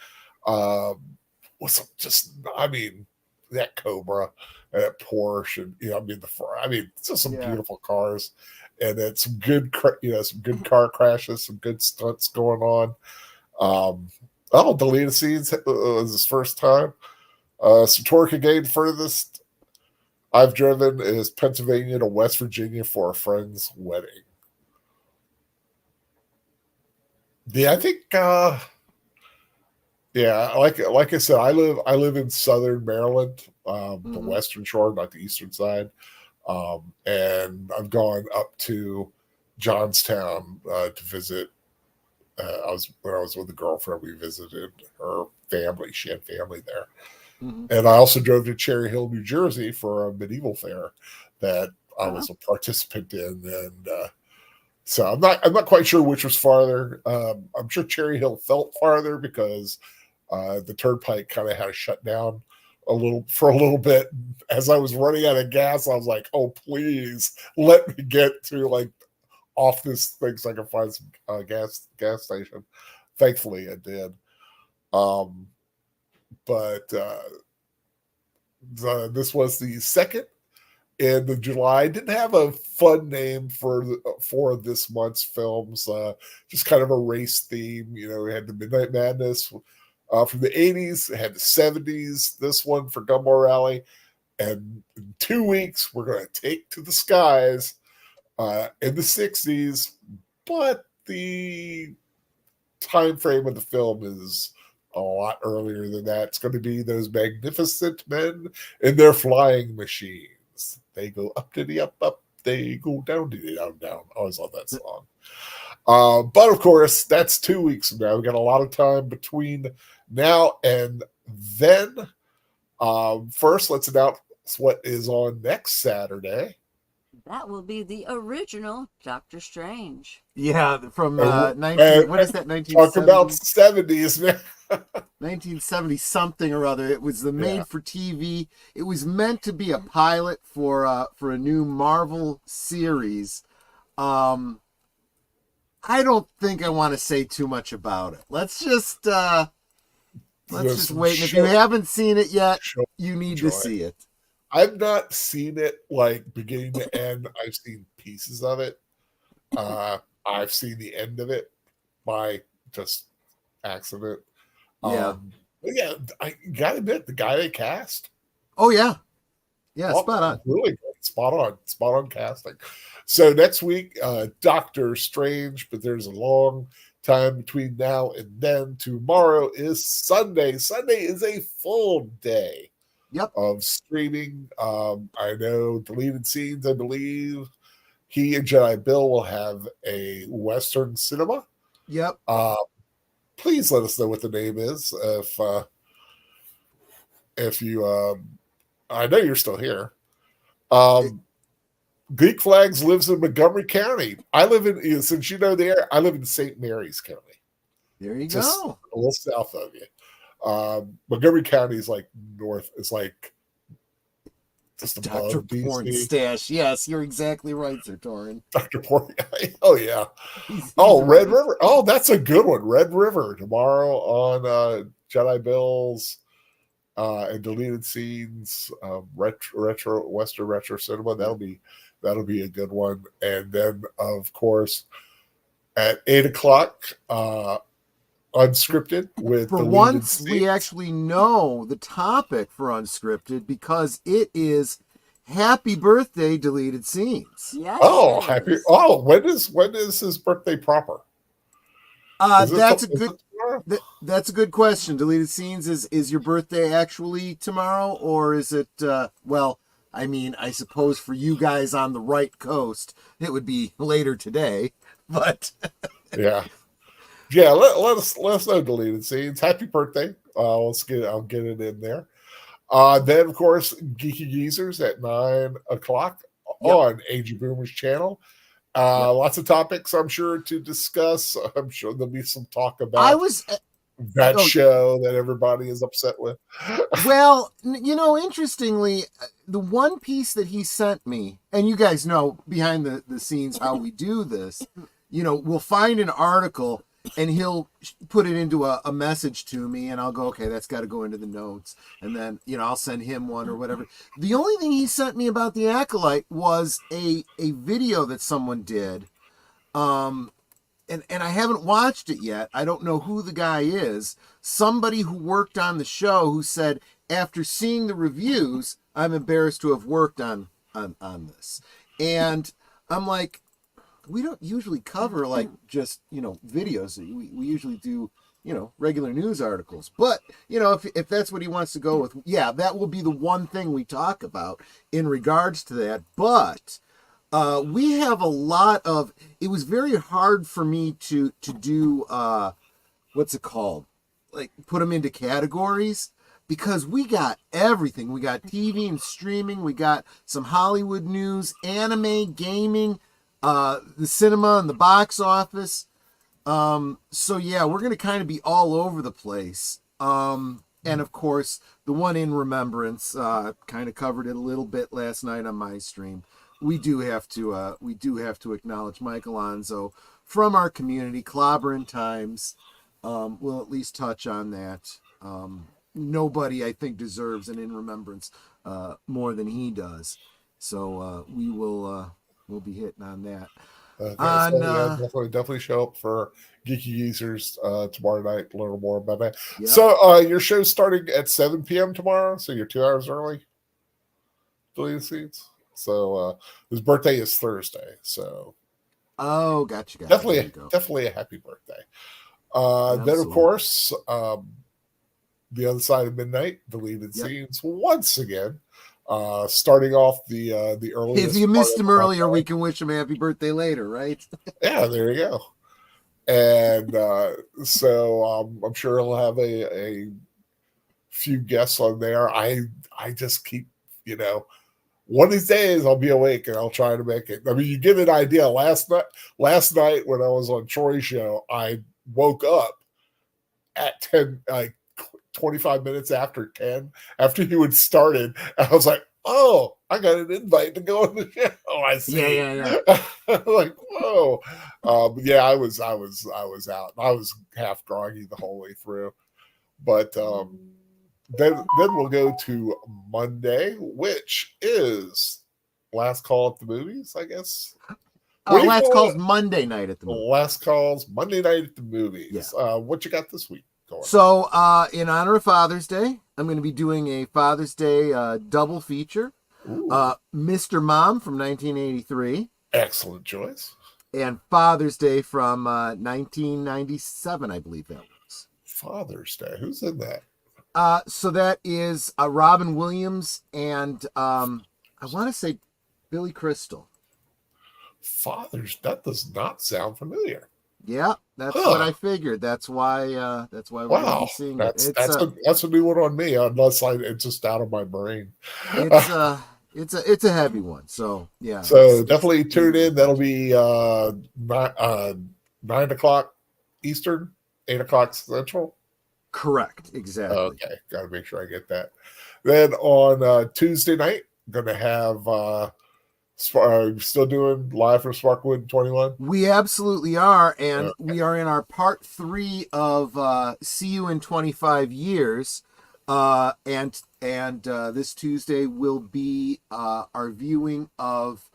[SPEAKER 3] That Cobra and that Porsche, and it's just some beautiful cars, and it's some good car crashes, some good stunts going on. Deleted scenes was his first time. Satorka again, furthest I've driven is Pennsylvania to West Virginia for a friend's wedding. Yeah, I think. Like I said, I live in Southern Maryland, the Western Shore, not the Eastern side, and I've gone up to Johnstown to visit. When I was with a girlfriend, we visited her family. She had family there, And I also drove to Cherry Hill, New Jersey for a medieval fair that I was a participant in. And so I'm not quite sure which was farther. I'm sure Cherry Hill felt farther because the turnpike kind of had to shut down for a little bit. As I was running out of gas, I was like, oh, please let me get to like off this thing so I can find some gas station. Thankfully I did. But this was the second in the July. Didn't have a fun name for this month's films. Just kind of a race theme. You know, we had the Midnight Madness from the 80s. It had the 70s. This one for Gumball Rally. And in 2 weeks, we're going to take to the skies in the 60s. But the time frame of the film is a lot earlier than that. It's going to be those magnificent men in their flying machines. They go up to the up, they go down to the down. I always love that song. But of course, that's 2 weeks from now. We got a lot of time between now and then. First, let's announce what is on next Saturday.
[SPEAKER 5] That will be the original Doctor Strange.
[SPEAKER 4] Yeah, from 19. What is that? 1970.
[SPEAKER 3] Talk about 70s, man.
[SPEAKER 4] 1970 something or other. It was the made for TV. It was meant to be a pilot for a new Marvel series. I don't think I want to say too much about it. Let's just wait. And if you haven't seen it yet, you need to see it.
[SPEAKER 3] I've not seen it like beginning to end. I've seen pieces of it. I've seen the end of it by just accident. But yeah, I gotta admit, the guy they cast.
[SPEAKER 4] Oh yeah, spot on.
[SPEAKER 3] Really good, spot on casting. So next week, Doctor Strange, but there's a long time between now and then. Tomorrow is Sunday. Sunday is a full day. Of streaming. I know Deleted Scenes, I believe he and Jedi Bill will have a Western cinema. Please let us know what the name is if you I know you're still here. Geek Flags lives in Montgomery County. I live in, since you know the area, I live in St. Mary's County.
[SPEAKER 4] There you
[SPEAKER 3] just
[SPEAKER 4] go.
[SPEAKER 3] A little south of you. Montgomery County is like north. It's like just above
[SPEAKER 4] Dr. Porn Stash. Yes, you're exactly right, Sir Torin.
[SPEAKER 3] Dr. Porn. Oh yeah. Red River. Oh, that's a good one. Red River tomorrow on Jedi Bills and Deleted Scenes. Retro Western Retro Cinema. That'll be a good one. And then of course at 8:00. Unscripted with
[SPEAKER 4] for once we actually know the topic for Unscripted because it is Happy Birthday Deleted Scenes.
[SPEAKER 5] Yes.
[SPEAKER 3] Oh, when is his birthday proper?
[SPEAKER 4] That's a good question. Deleted Scenes is your birthday actually tomorrow, or is it well, I mean, I suppose for you guys on the right coast it would be later today, but
[SPEAKER 3] yeah. Yeah, let us know, Deleted Scenes. Happy birthday. I'll get it in there. Then, of course, Geeky Geezers at 9:00 on Age of Boomers channel. Lots of topics, I'm sure, to discuss. I'm sure there'll be some talk about that show that everybody is upset with.
[SPEAKER 4] Well, interestingly, the one piece that he sent me, and you guys know behind the scenes how we do this, we'll find an article and he'll put it into a message to me and I'll go, okay, that's got to go into the notes. And then, I'll send him one or whatever. The only thing he sent me about the Acolyte was a video that someone did. And I haven't watched it yet. I don't know who the guy is. Somebody who worked on the show who said, after seeing the reviews, I'm embarrassed to have worked on this. And I'm like, we don't usually cover like just, videos. We usually do, regular news articles. But, if that's what he wants to go with, that will be the one thing we talk about in regards to that. But we have a lot of, it was very hard for me to do, what's it called? Like put them into categories because we got everything. We got TV and streaming. We got some Hollywood news, anime, gaming, the cinema and the box office. So yeah, we're going to kind of be all over the place. And of course, the one in remembrance, kind of covered it a little bit last night on my stream. We do have to acknowledge Mike Alonso from our community, Clobbering Times. We'll at least touch on that. Nobody, I think, deserves an in remembrance more than he does. So we'll be hitting on that.
[SPEAKER 3] Definitely show up for Geeky Geezers tomorrow night to learn more about that.
[SPEAKER 4] Yep.
[SPEAKER 3] So your show's starting at 7 p.m. tomorrow, so you're 2 hours early. Deleted Scenes. So his birthday is Thursday. So
[SPEAKER 4] gotcha.
[SPEAKER 3] Definitely a happy birthday. Then of course, the other side of midnight, Deleted Scenes once again. Starting off the earliest.
[SPEAKER 4] If you missed him earlier, we can wish him a happy birthday later, right?
[SPEAKER 3] Yeah, there you go. And so I'm sure he'll have a few guests on there. I just keep, one of these days I'll be awake and I'll try to make it. I mean, you get an idea. Last night when I was on Troy's show, I woke up at 10, 25 minutes after 10, after he had started. And I was like, oh, I got an invite to go on the show. I see.
[SPEAKER 4] Yeah.
[SPEAKER 3] Like, whoa. Yeah, I was out. I was half groggy the whole way through. But then we'll go to Monday, which is last call at the movies, I guess.
[SPEAKER 4] Last call's Monday night at the movies.
[SPEAKER 3] Last call's Monday night at the movies. Yeah. What you got this week?
[SPEAKER 4] So, in honor of Father's Day, I'm going to be doing a Father's Day double feature. Mr. Mom from 1983.
[SPEAKER 3] Excellent choice.
[SPEAKER 4] And Father's Day from 1997, I believe that was.
[SPEAKER 3] Father's Day? Who's in that?
[SPEAKER 4] So that is Robin Williams and I want to say Billy Crystal.
[SPEAKER 3] That does not sound familiar.
[SPEAKER 4] Yeah, that's what I figured. That's why we're going to be seeing
[SPEAKER 3] it.
[SPEAKER 4] That's
[SPEAKER 3] a new one on me, unless it's just out of my brain.
[SPEAKER 4] It's a heavy one. So yeah.
[SPEAKER 3] So definitely tune in. That'll be 9 o'clock Eastern, 8 o'clock Central.
[SPEAKER 4] Correct. Exactly.
[SPEAKER 3] Okay, got to make sure I get that. Then on Tuesday night, going to have. Still doing live from Sparkwood 21? We
[SPEAKER 4] absolutely are, and we are in our part 3 of See You in 25 Years, and this Tuesday will be our viewing of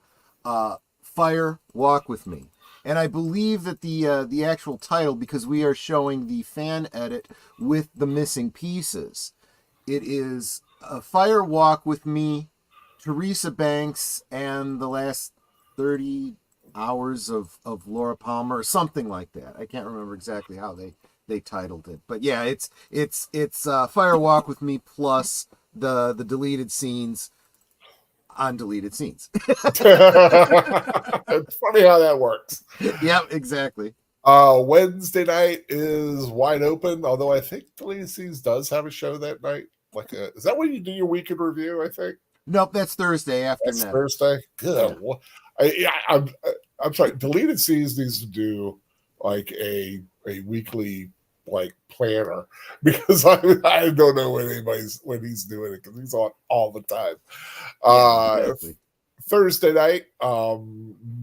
[SPEAKER 4] Fire Walk With Me. And I believe that the actual title, because we are showing the fan edit with the missing pieces, it is Fire Walk With Me, Teresa Banks, and the last 30 hours of Laura Palmer, or something like that. I can't remember exactly how they titled it, but yeah, it's Fire Walk With Me plus the deleted scenes on deleted scenes.
[SPEAKER 3] It's funny how that works.
[SPEAKER 4] Yeah, exactly.
[SPEAKER 3] Wednesday night is wide open, although I think Deleted Scenes does have a show that night. Is that when you do your weekend review? I think.
[SPEAKER 4] Nope, that's Thursday after
[SPEAKER 3] that's that. Thursday? Good. Yeah. I'm sorry. Deleted Scenes needs to do like a weekly planner, because I don't know when he's doing it, because he's on all the time. Exactly. Thursday night,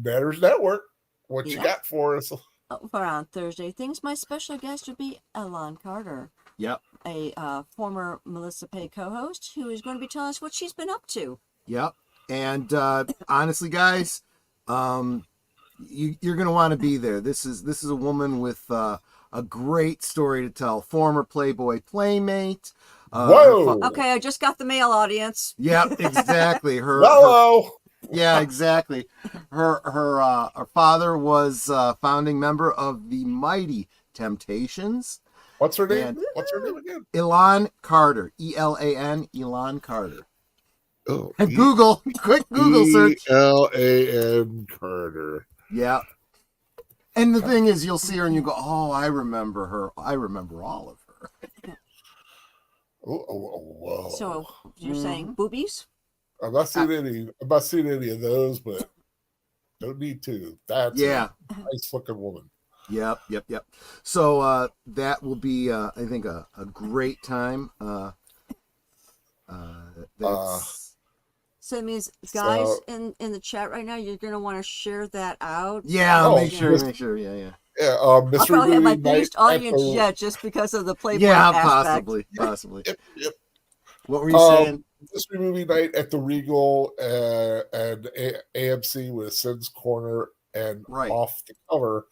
[SPEAKER 3] Matters Network. What you got for us?
[SPEAKER 5] For on Thursday things, my special guest would be Elon Carter.
[SPEAKER 4] Yep.
[SPEAKER 5] A former Melissa Pay co-host who is going to be telling us what she's been up to.
[SPEAKER 4] Yep. And honestly, guys, you're going to want to be there. This is a woman with a great story to tell. Former Playboy Playmate.
[SPEAKER 3] Whoa.
[SPEAKER 5] Okay, I just got the mail, audience.
[SPEAKER 4] Yep, exactly.
[SPEAKER 3] Hello.
[SPEAKER 4] Yeah, exactly. Her father was a founding member of the Mighty Temptations.
[SPEAKER 3] What's her name? What's her name again?
[SPEAKER 4] Elon Carter. ELAN. Elon Carter.
[SPEAKER 3] Oh,
[SPEAKER 4] and Google. Quick Google search.
[SPEAKER 3] ELAN Carter.
[SPEAKER 4] Yeah. And the thing is, you'll see her and you go, oh, I remember her. I remember all of her.
[SPEAKER 3] Whoa.
[SPEAKER 5] So you're saying boobies?
[SPEAKER 3] I'm not seeing any of those, but don't need to. That's a nice looking woman.
[SPEAKER 4] Yep. So that will be, I think, a great time.
[SPEAKER 5] So it means, guys, in the chat right now, you're gonna want to share that out.
[SPEAKER 4] Yeah, make sure. Yeah.
[SPEAKER 3] Yeah,
[SPEAKER 5] I probably have my biggest audience yet, just because of the Playboy aspect.
[SPEAKER 4] Possibly.
[SPEAKER 3] Yep.
[SPEAKER 4] What were you saying?
[SPEAKER 3] Mystery movie night at the Regal and AMC with Sin's Corner and Off the Cover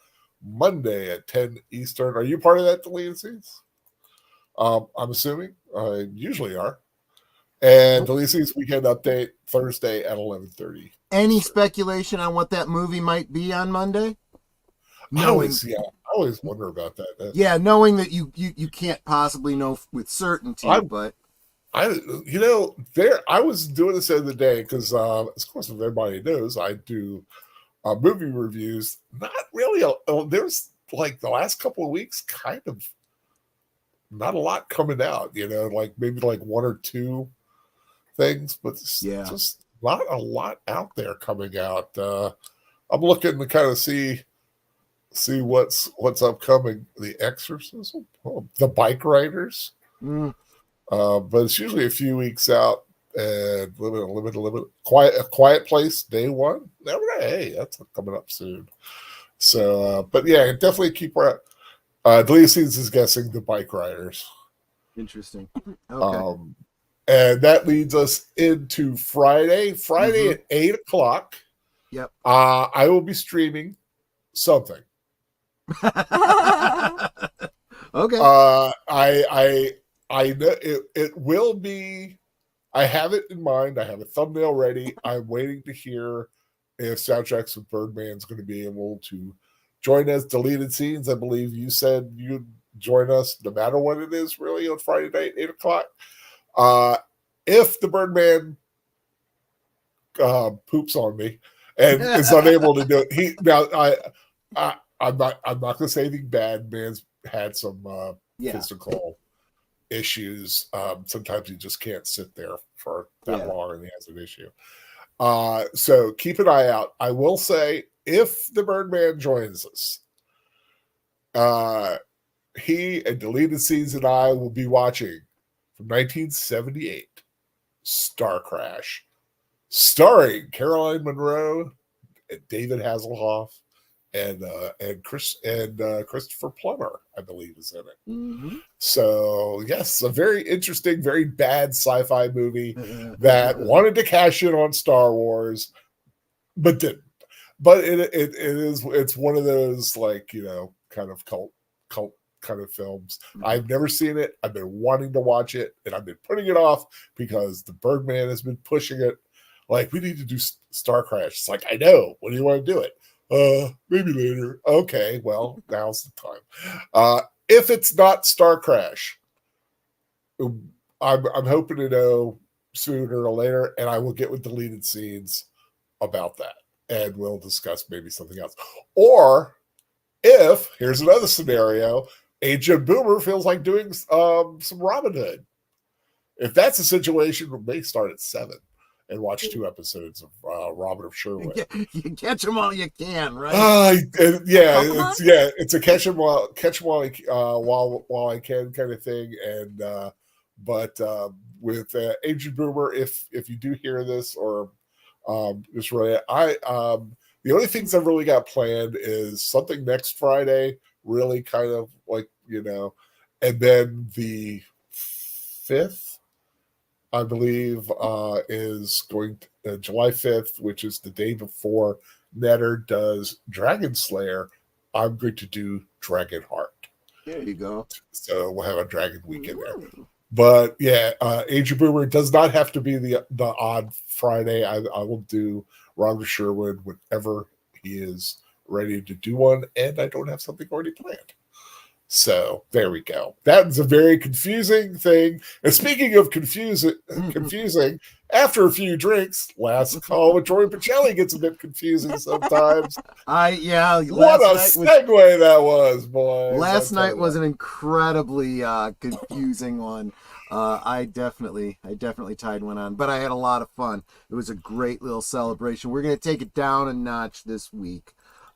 [SPEAKER 3] Monday at 10 Eastern. Are you part of that, Deleted Scenes? I'm assuming. Usually are. And Deleted Scenes Weekend Update Thursday at 11:30.
[SPEAKER 4] Any speculation on what that movie might be on Monday?
[SPEAKER 3] I always wonder about that.
[SPEAKER 4] Yeah, knowing that you can't possibly know with certainty, but
[SPEAKER 3] I was doing this the other day because, of course, if everybody knows, I do movie reviews. Not really. There's like the last couple of weeks, kind of not a lot coming out. Like maybe like one or two things, but just not a lot out there coming out. I'm looking to kind of see what's upcoming. The Exorcism, The Bike Riders. But it's usually a few weeks out. And limit. A Quiet Place, Day One. Hey, that's coming up soon. So, but yeah, definitely keep our. Deleted Scenes is guessing The Bike Riders.
[SPEAKER 4] Interesting. Okay.
[SPEAKER 3] And that leads us into Friday. At 8:00.
[SPEAKER 4] Yep.
[SPEAKER 3] I will be streaming something.
[SPEAKER 4] Okay.
[SPEAKER 3] I know it will be. I have it in mind. I have a thumbnail ready. I'm waiting to hear if Soundtracks with Birdman's going to be able to join us. Deleted Scenes, I believe you said you'd join us no matter what it is, really, on Friday night, 8:00. If the Birdman poops on me and is unable to do it, I'm not going to say anything bad. Man's had some physical issues. Sometimes you just can't sit there for that long and he has an issue. So keep an eye out. I will say, if the Birdman joins us, he and Deleted Scenes and I will be watching from 1978 Star Crash, starring Caroline Munro and David Hasselhoff and Christopher Plummer, I believe, is in it. Mm-hmm. So yes, a very interesting, very bad sci-fi movie that wanted to cash in on Star Wars, but didn't. But it's one of those, like, kind of cult kind of films. Mm-hmm. I've never seen it. I've been wanting to watch it, and I've been putting it off because the Birdman has been pushing it. Like, we need to do Star Crash. It's like, I know. When do you want to do it? Maybe later. Okay, well, now's the time. If it's not Star Crash, I'm hoping to know sooner or later, and I will get with Deleted Scenes about that, and we'll discuss maybe something else. Or if, here's another scenario, Agent Boomer feels like doing some Robin Hood. If that's a situation, we may start at 7 and watch 2 episodes of Robin of Sherwood.
[SPEAKER 4] You catch them while you can, right?
[SPEAKER 3] It's a catch them while I can kind of thing. And but with Agent Boomer, if you do hear this or just really, the only things I've really got planned is something next Friday, really kind of like, and then the 5th, I believe, is going to, July 5th, which is the day before Netter does Dragon Slayer. I'm going to do Dragonheart.
[SPEAKER 4] There you go.
[SPEAKER 3] So we'll have a Dragon weekend there. But yeah, Agent Boomer does not have to be the odd Friday. I will do Robert Sherwood whenever he is ready to do one, and I don't have something already planned. So there we go. That's a very confusing thing. And speaking of confusing, after a few drinks, last call with Troy Pacelli gets a bit confusing sometimes.
[SPEAKER 4] What
[SPEAKER 3] a segue that was, boy.
[SPEAKER 4] Last night was an incredibly confusing one. I definitely tied one on, but I had a lot of fun. It was a great little celebration. We're going to take it down a notch this week.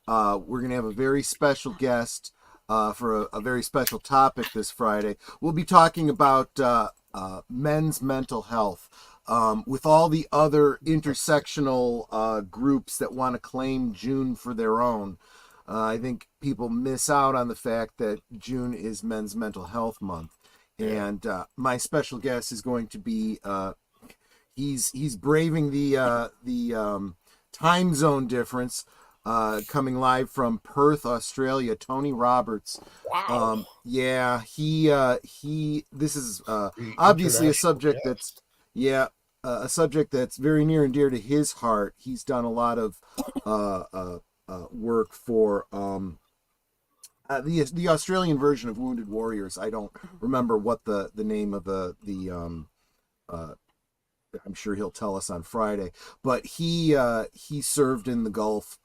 [SPEAKER 4] We're going to have a very special guest for a very special topic this Friday. We'll be talking about men's mental health. With all the other intersectional groups that want to claim June for their own, I think people miss out on the fact that June is Men's Mental Health Month. And my special guest is going to be he's braving the time zone difference, coming live from Perth, Australia. Tony Roberts.
[SPEAKER 3] Wow.
[SPEAKER 4] He this is obviously a subject that's a subject that's very near and dear to his heart. He's done a lot of work for the Australian version of Wounded Warriors. I don't remember what the name of the I'm sure he'll tell us on Friday, but he served in the Gulf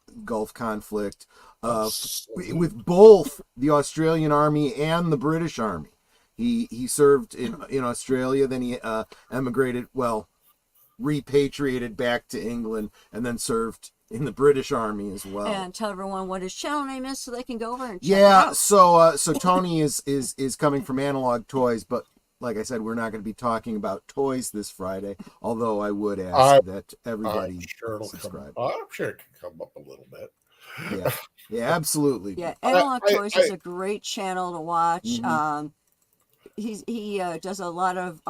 [SPEAKER 4] conflict with both the Australian Army and the British Army. He served in Australia, then he emigrated, repatriated back to England, and then served in the British Army as well.
[SPEAKER 5] And tell everyone what his channel name is so they can go over and check it out.
[SPEAKER 4] So Tony is coming from Analog Toys, but like I said, we're not going to be talking about toys this Friday, although I would ask that everybody subscribe.
[SPEAKER 3] I'm sure it can come up a little bit.
[SPEAKER 4] Yeah, absolutely.
[SPEAKER 5] Yeah, Analog Toys is a great channel to watch. Mm-hmm. He does a lot of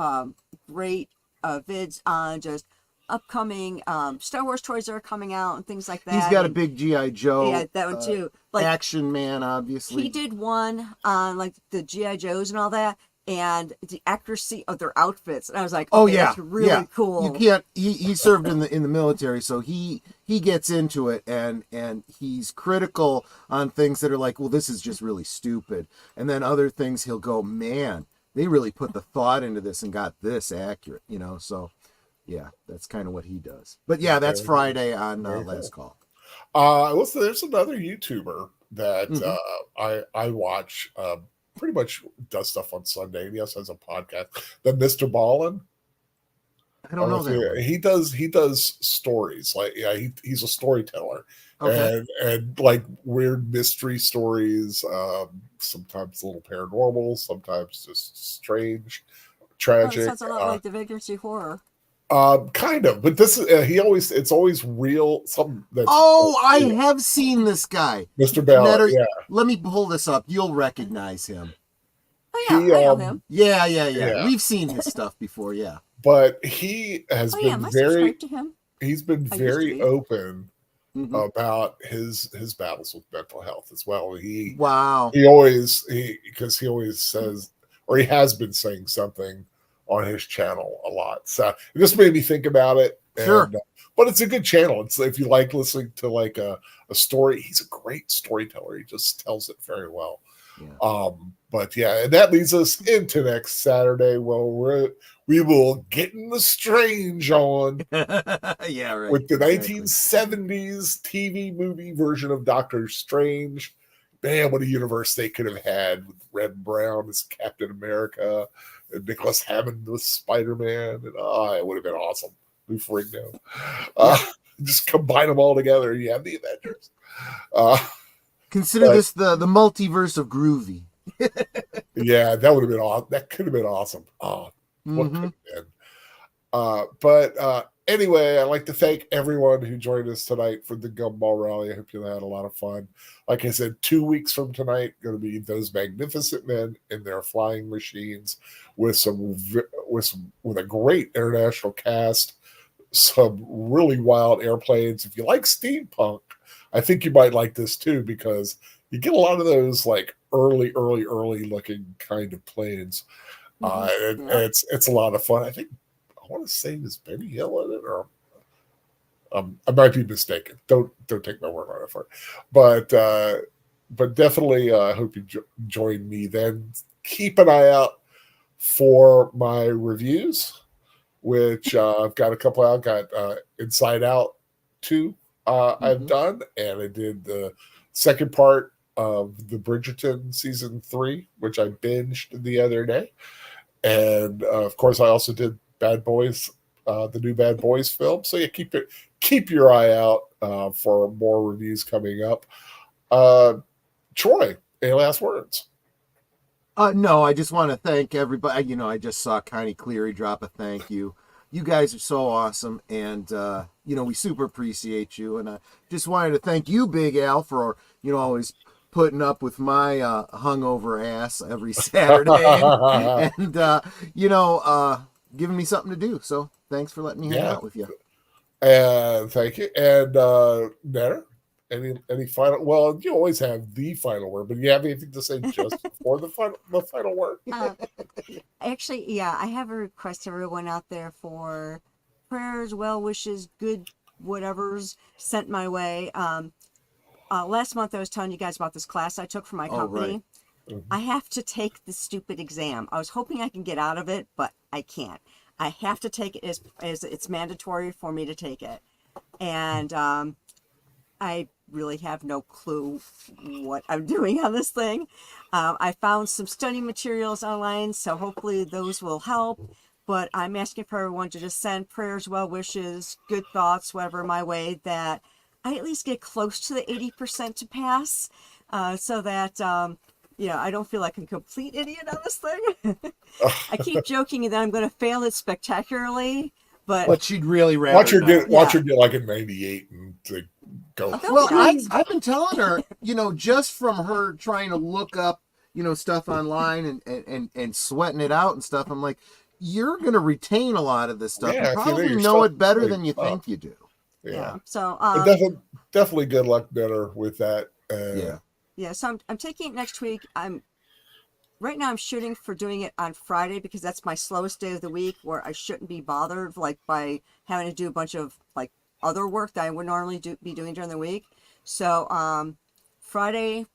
[SPEAKER 5] great vids on just upcoming Star Wars toys that are coming out and things like that.
[SPEAKER 4] He's got a big G.I. Joe.
[SPEAKER 5] Yeah, that one too.
[SPEAKER 4] Action Man, obviously.
[SPEAKER 5] He did one on the G.I. Joes and all that, and the accuracy of their outfits. And I was like, that's really cool.
[SPEAKER 4] You can't. He served in the military, so he gets into it, and he's critical on things that are like, well, this is just really stupid, and then other things he'll go, man, they really put the thought into this and got this accurate, So, yeah, that's kind of what he does. But yeah, that's Friday on Last Call.
[SPEAKER 3] There's another YouTuber that I watch. Pretty much does stuff on Sunday, and he also has a podcast. The Mr. Ballin.
[SPEAKER 4] I don't know that.
[SPEAKER 3] He does stories. He's a storyteller, and like weird mystery stories. Sometimes a little paranormal, sometimes just strange, tragic.
[SPEAKER 5] It sounds a lot like the Vagrancy Horror.
[SPEAKER 3] Kind of, but this is it's always real. Something that's
[SPEAKER 4] I have seen this guy,
[SPEAKER 3] Mr. Ballard. Yeah,
[SPEAKER 4] let me pull this up. You'll recognize him.
[SPEAKER 5] Oh yeah, I know him.
[SPEAKER 4] Yeah. We've seen his stuff before. Yeah,
[SPEAKER 3] but he has been very.
[SPEAKER 5] To him?
[SPEAKER 3] He's been very open about his battles with mental health as well. He always says, or he has been saying something on his channel a lot. So it just made me think about it.
[SPEAKER 4] Sure.
[SPEAKER 3] But it's a good channel. It's if you like listening to like a story, he's a great storyteller. He just tells it very well. Yeah. But yeah, and that leads us into next Saturday. Well, we will get in the strange on
[SPEAKER 4] yeah, right.
[SPEAKER 3] With the 1970s TV movie version of Doctor Strange. Man, what a universe they could have had with Red Brown as Captain America and Nicholas Hammond with Spider-Man. And it would have been awesome. Lou Ferrigno. Just combine them all together and you have the Avengers.
[SPEAKER 4] Consider this the multiverse of groovy.
[SPEAKER 3] Yeah, that would have been awesome. That could have been awesome. What could have been? Anyway, I'd like to thank everyone who joined us tonight for the Gumball Rally. I hope you had a lot of fun. Like I said, 2 weeks from tonight, going to be those magnificent men in their flying machines with a great international cast, some really wild airplanes. If you like steampunk, I think you might like this too, because you get a lot of those like early looking kind of planes. It's a lot of fun. I want to say there's Benny Hill in it, or I might be mistaken. Don't take my word on it for it. But definitely, I hope you join me then. Keep an eye out for my reviews, which I've got a couple out. Got Inside Out 2 I've done, and I did the second part of the Bridgerton season 3, which I binged the other day. And of course, I also did Bad Boys, the new Bad Boys film. So yeah, keep your eye out for more reviews coming up. Troy, any last words?
[SPEAKER 4] No, I just want to thank everybody. You know, I just saw Connie Cleary drop a thank you. You guys are so awesome, and you know, we super appreciate you. And I just wanted to thank you, Big Al, for, you know, always putting up with my hungover ass every Saturday, and you know, giving me something to do. So thanks for letting me hang out with you.
[SPEAKER 3] And thank you. And Netter, any final? Well, you always have the final word, but you have anything to say just before the final word?
[SPEAKER 5] Actually, yeah, I have a request to everyone out there for prayers, well wishes, good whatever's sent my way. Last month I was telling you guys about this class I took for my company.
[SPEAKER 4] Right.
[SPEAKER 5] I have to take the stupid exam. I was hoping I can get out of it, but I can't. I have to take it as it's mandatory for me to take it. And I really have no clue what I'm doing on this thing. I found some study materials online, so hopefully those will help. But I'm asking for everyone to just send prayers, well wishes, good thoughts, whatever my way, that I at least get close to the 80% to pass, so that you know, I don't feel like a complete idiot on this thing. I keep joking that I'm going to fail it spectacularly, but
[SPEAKER 4] she'd really rather
[SPEAKER 3] watch her get like a 98 and to go.
[SPEAKER 4] Well, I've been telling her, you know, just from her trying to look up, you know, stuff online and sweating it out and stuff, I'm like, you're going to retain a lot of this stuff.
[SPEAKER 3] Yeah,
[SPEAKER 4] you probably
[SPEAKER 3] know
[SPEAKER 4] it better than you think you do.
[SPEAKER 3] Yeah.
[SPEAKER 5] So
[SPEAKER 3] definitely good luck, Netter, with that.
[SPEAKER 5] Yeah. So I'm taking it next week. Right now I'm shooting for doing it on Friday because that's my slowest day of the week, where I shouldn't be bothered like by having to do a bunch of like other work that I would normally be doing during the week. So Friday,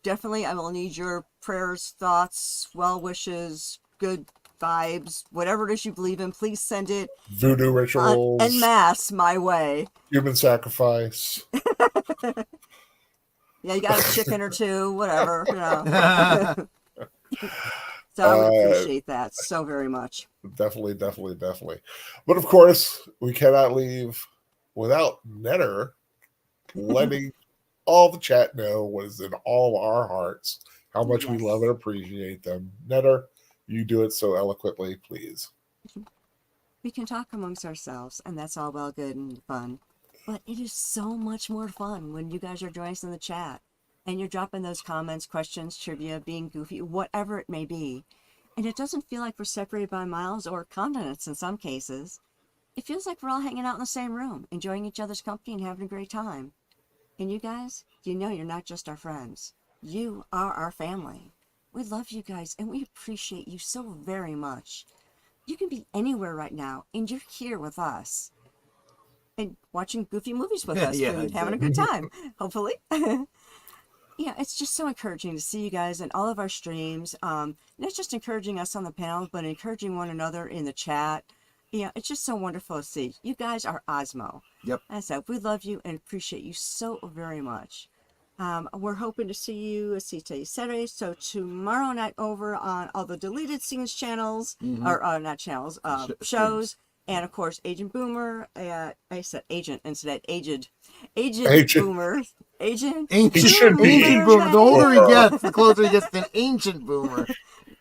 [SPEAKER 5] definitely I will need your prayers, thoughts, well wishes, good vibes, whatever it is you believe in. Please send it
[SPEAKER 3] voodoo rituals
[SPEAKER 5] en masse my way.
[SPEAKER 3] Human sacrifice.
[SPEAKER 5] Yeah, you got a chicken or two, whatever, you know. So I would appreciate that so very much.
[SPEAKER 3] Definitely. But of course, we cannot leave without Netter letting all the chat know what is in all our hearts, how much we love and appreciate them. Netter, you do it so eloquently, please.
[SPEAKER 5] We can talk amongst ourselves, and that's all well, good, and fun. But it is so much more fun when you guys are joining us in the chat and you're dropping those comments, questions, trivia, being goofy, whatever it may be. And it doesn't feel like we're separated by miles or continents in some cases. It feels like we're all hanging out in the same room, enjoying each other's company and having a great time. And you guys, you know you're not just our friends. You are our family. We love you guys, and we appreciate you so very much. You can be anywhere right now, and you're here with us. And watching goofy movies with us and having a good time, hopefully. Yeah, it's just so encouraging to see you guys in all of our streams. Not just encouraging us on the panel, but encouraging one another in the chat. Yeah, it's just so wonderful to see. You guys are Osmo.
[SPEAKER 4] Yep.
[SPEAKER 5] As I said, we love you and appreciate you so very much. We're hoping to see you, Saturday. So tomorrow night over on all the deleted scenes channels, or not channels, shows. And of course, Agent Boomer. I said Agent instead. Agent Boomer. Ancient
[SPEAKER 4] Boomer. The older he gets, the closer he gets to an ancient boomer.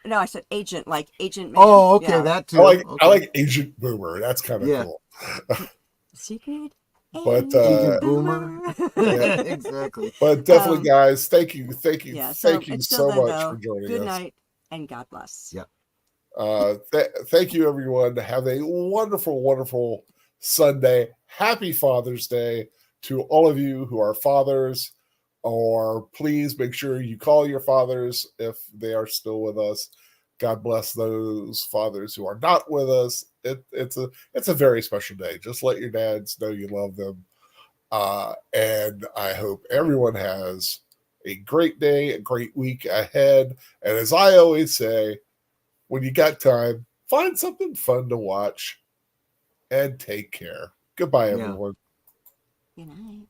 [SPEAKER 5] No, I said agent, like Agent Man.
[SPEAKER 4] Oh, okay, that too.
[SPEAKER 3] I like Agent Boomer. That's kind of cool.
[SPEAKER 5] Secret
[SPEAKER 3] but
[SPEAKER 4] Agent Boomer. Yeah, exactly.
[SPEAKER 3] But definitely, guys, thank you so much for joining us.
[SPEAKER 5] Good night and God bless.
[SPEAKER 4] Yep.
[SPEAKER 3] Thank you, everyone. Have a wonderful, wonderful Sunday. Happy Father's Day to all of you who are fathers, or please make sure you call your fathers if they are still with us. God bless those fathers who are not with us. It's a very special day. Just let your dads know you love them. And I hope everyone has a great day, a great week ahead. And as I always say, when you got time, find something fun to watch and take care. Goodbye, everyone.
[SPEAKER 5] Good night.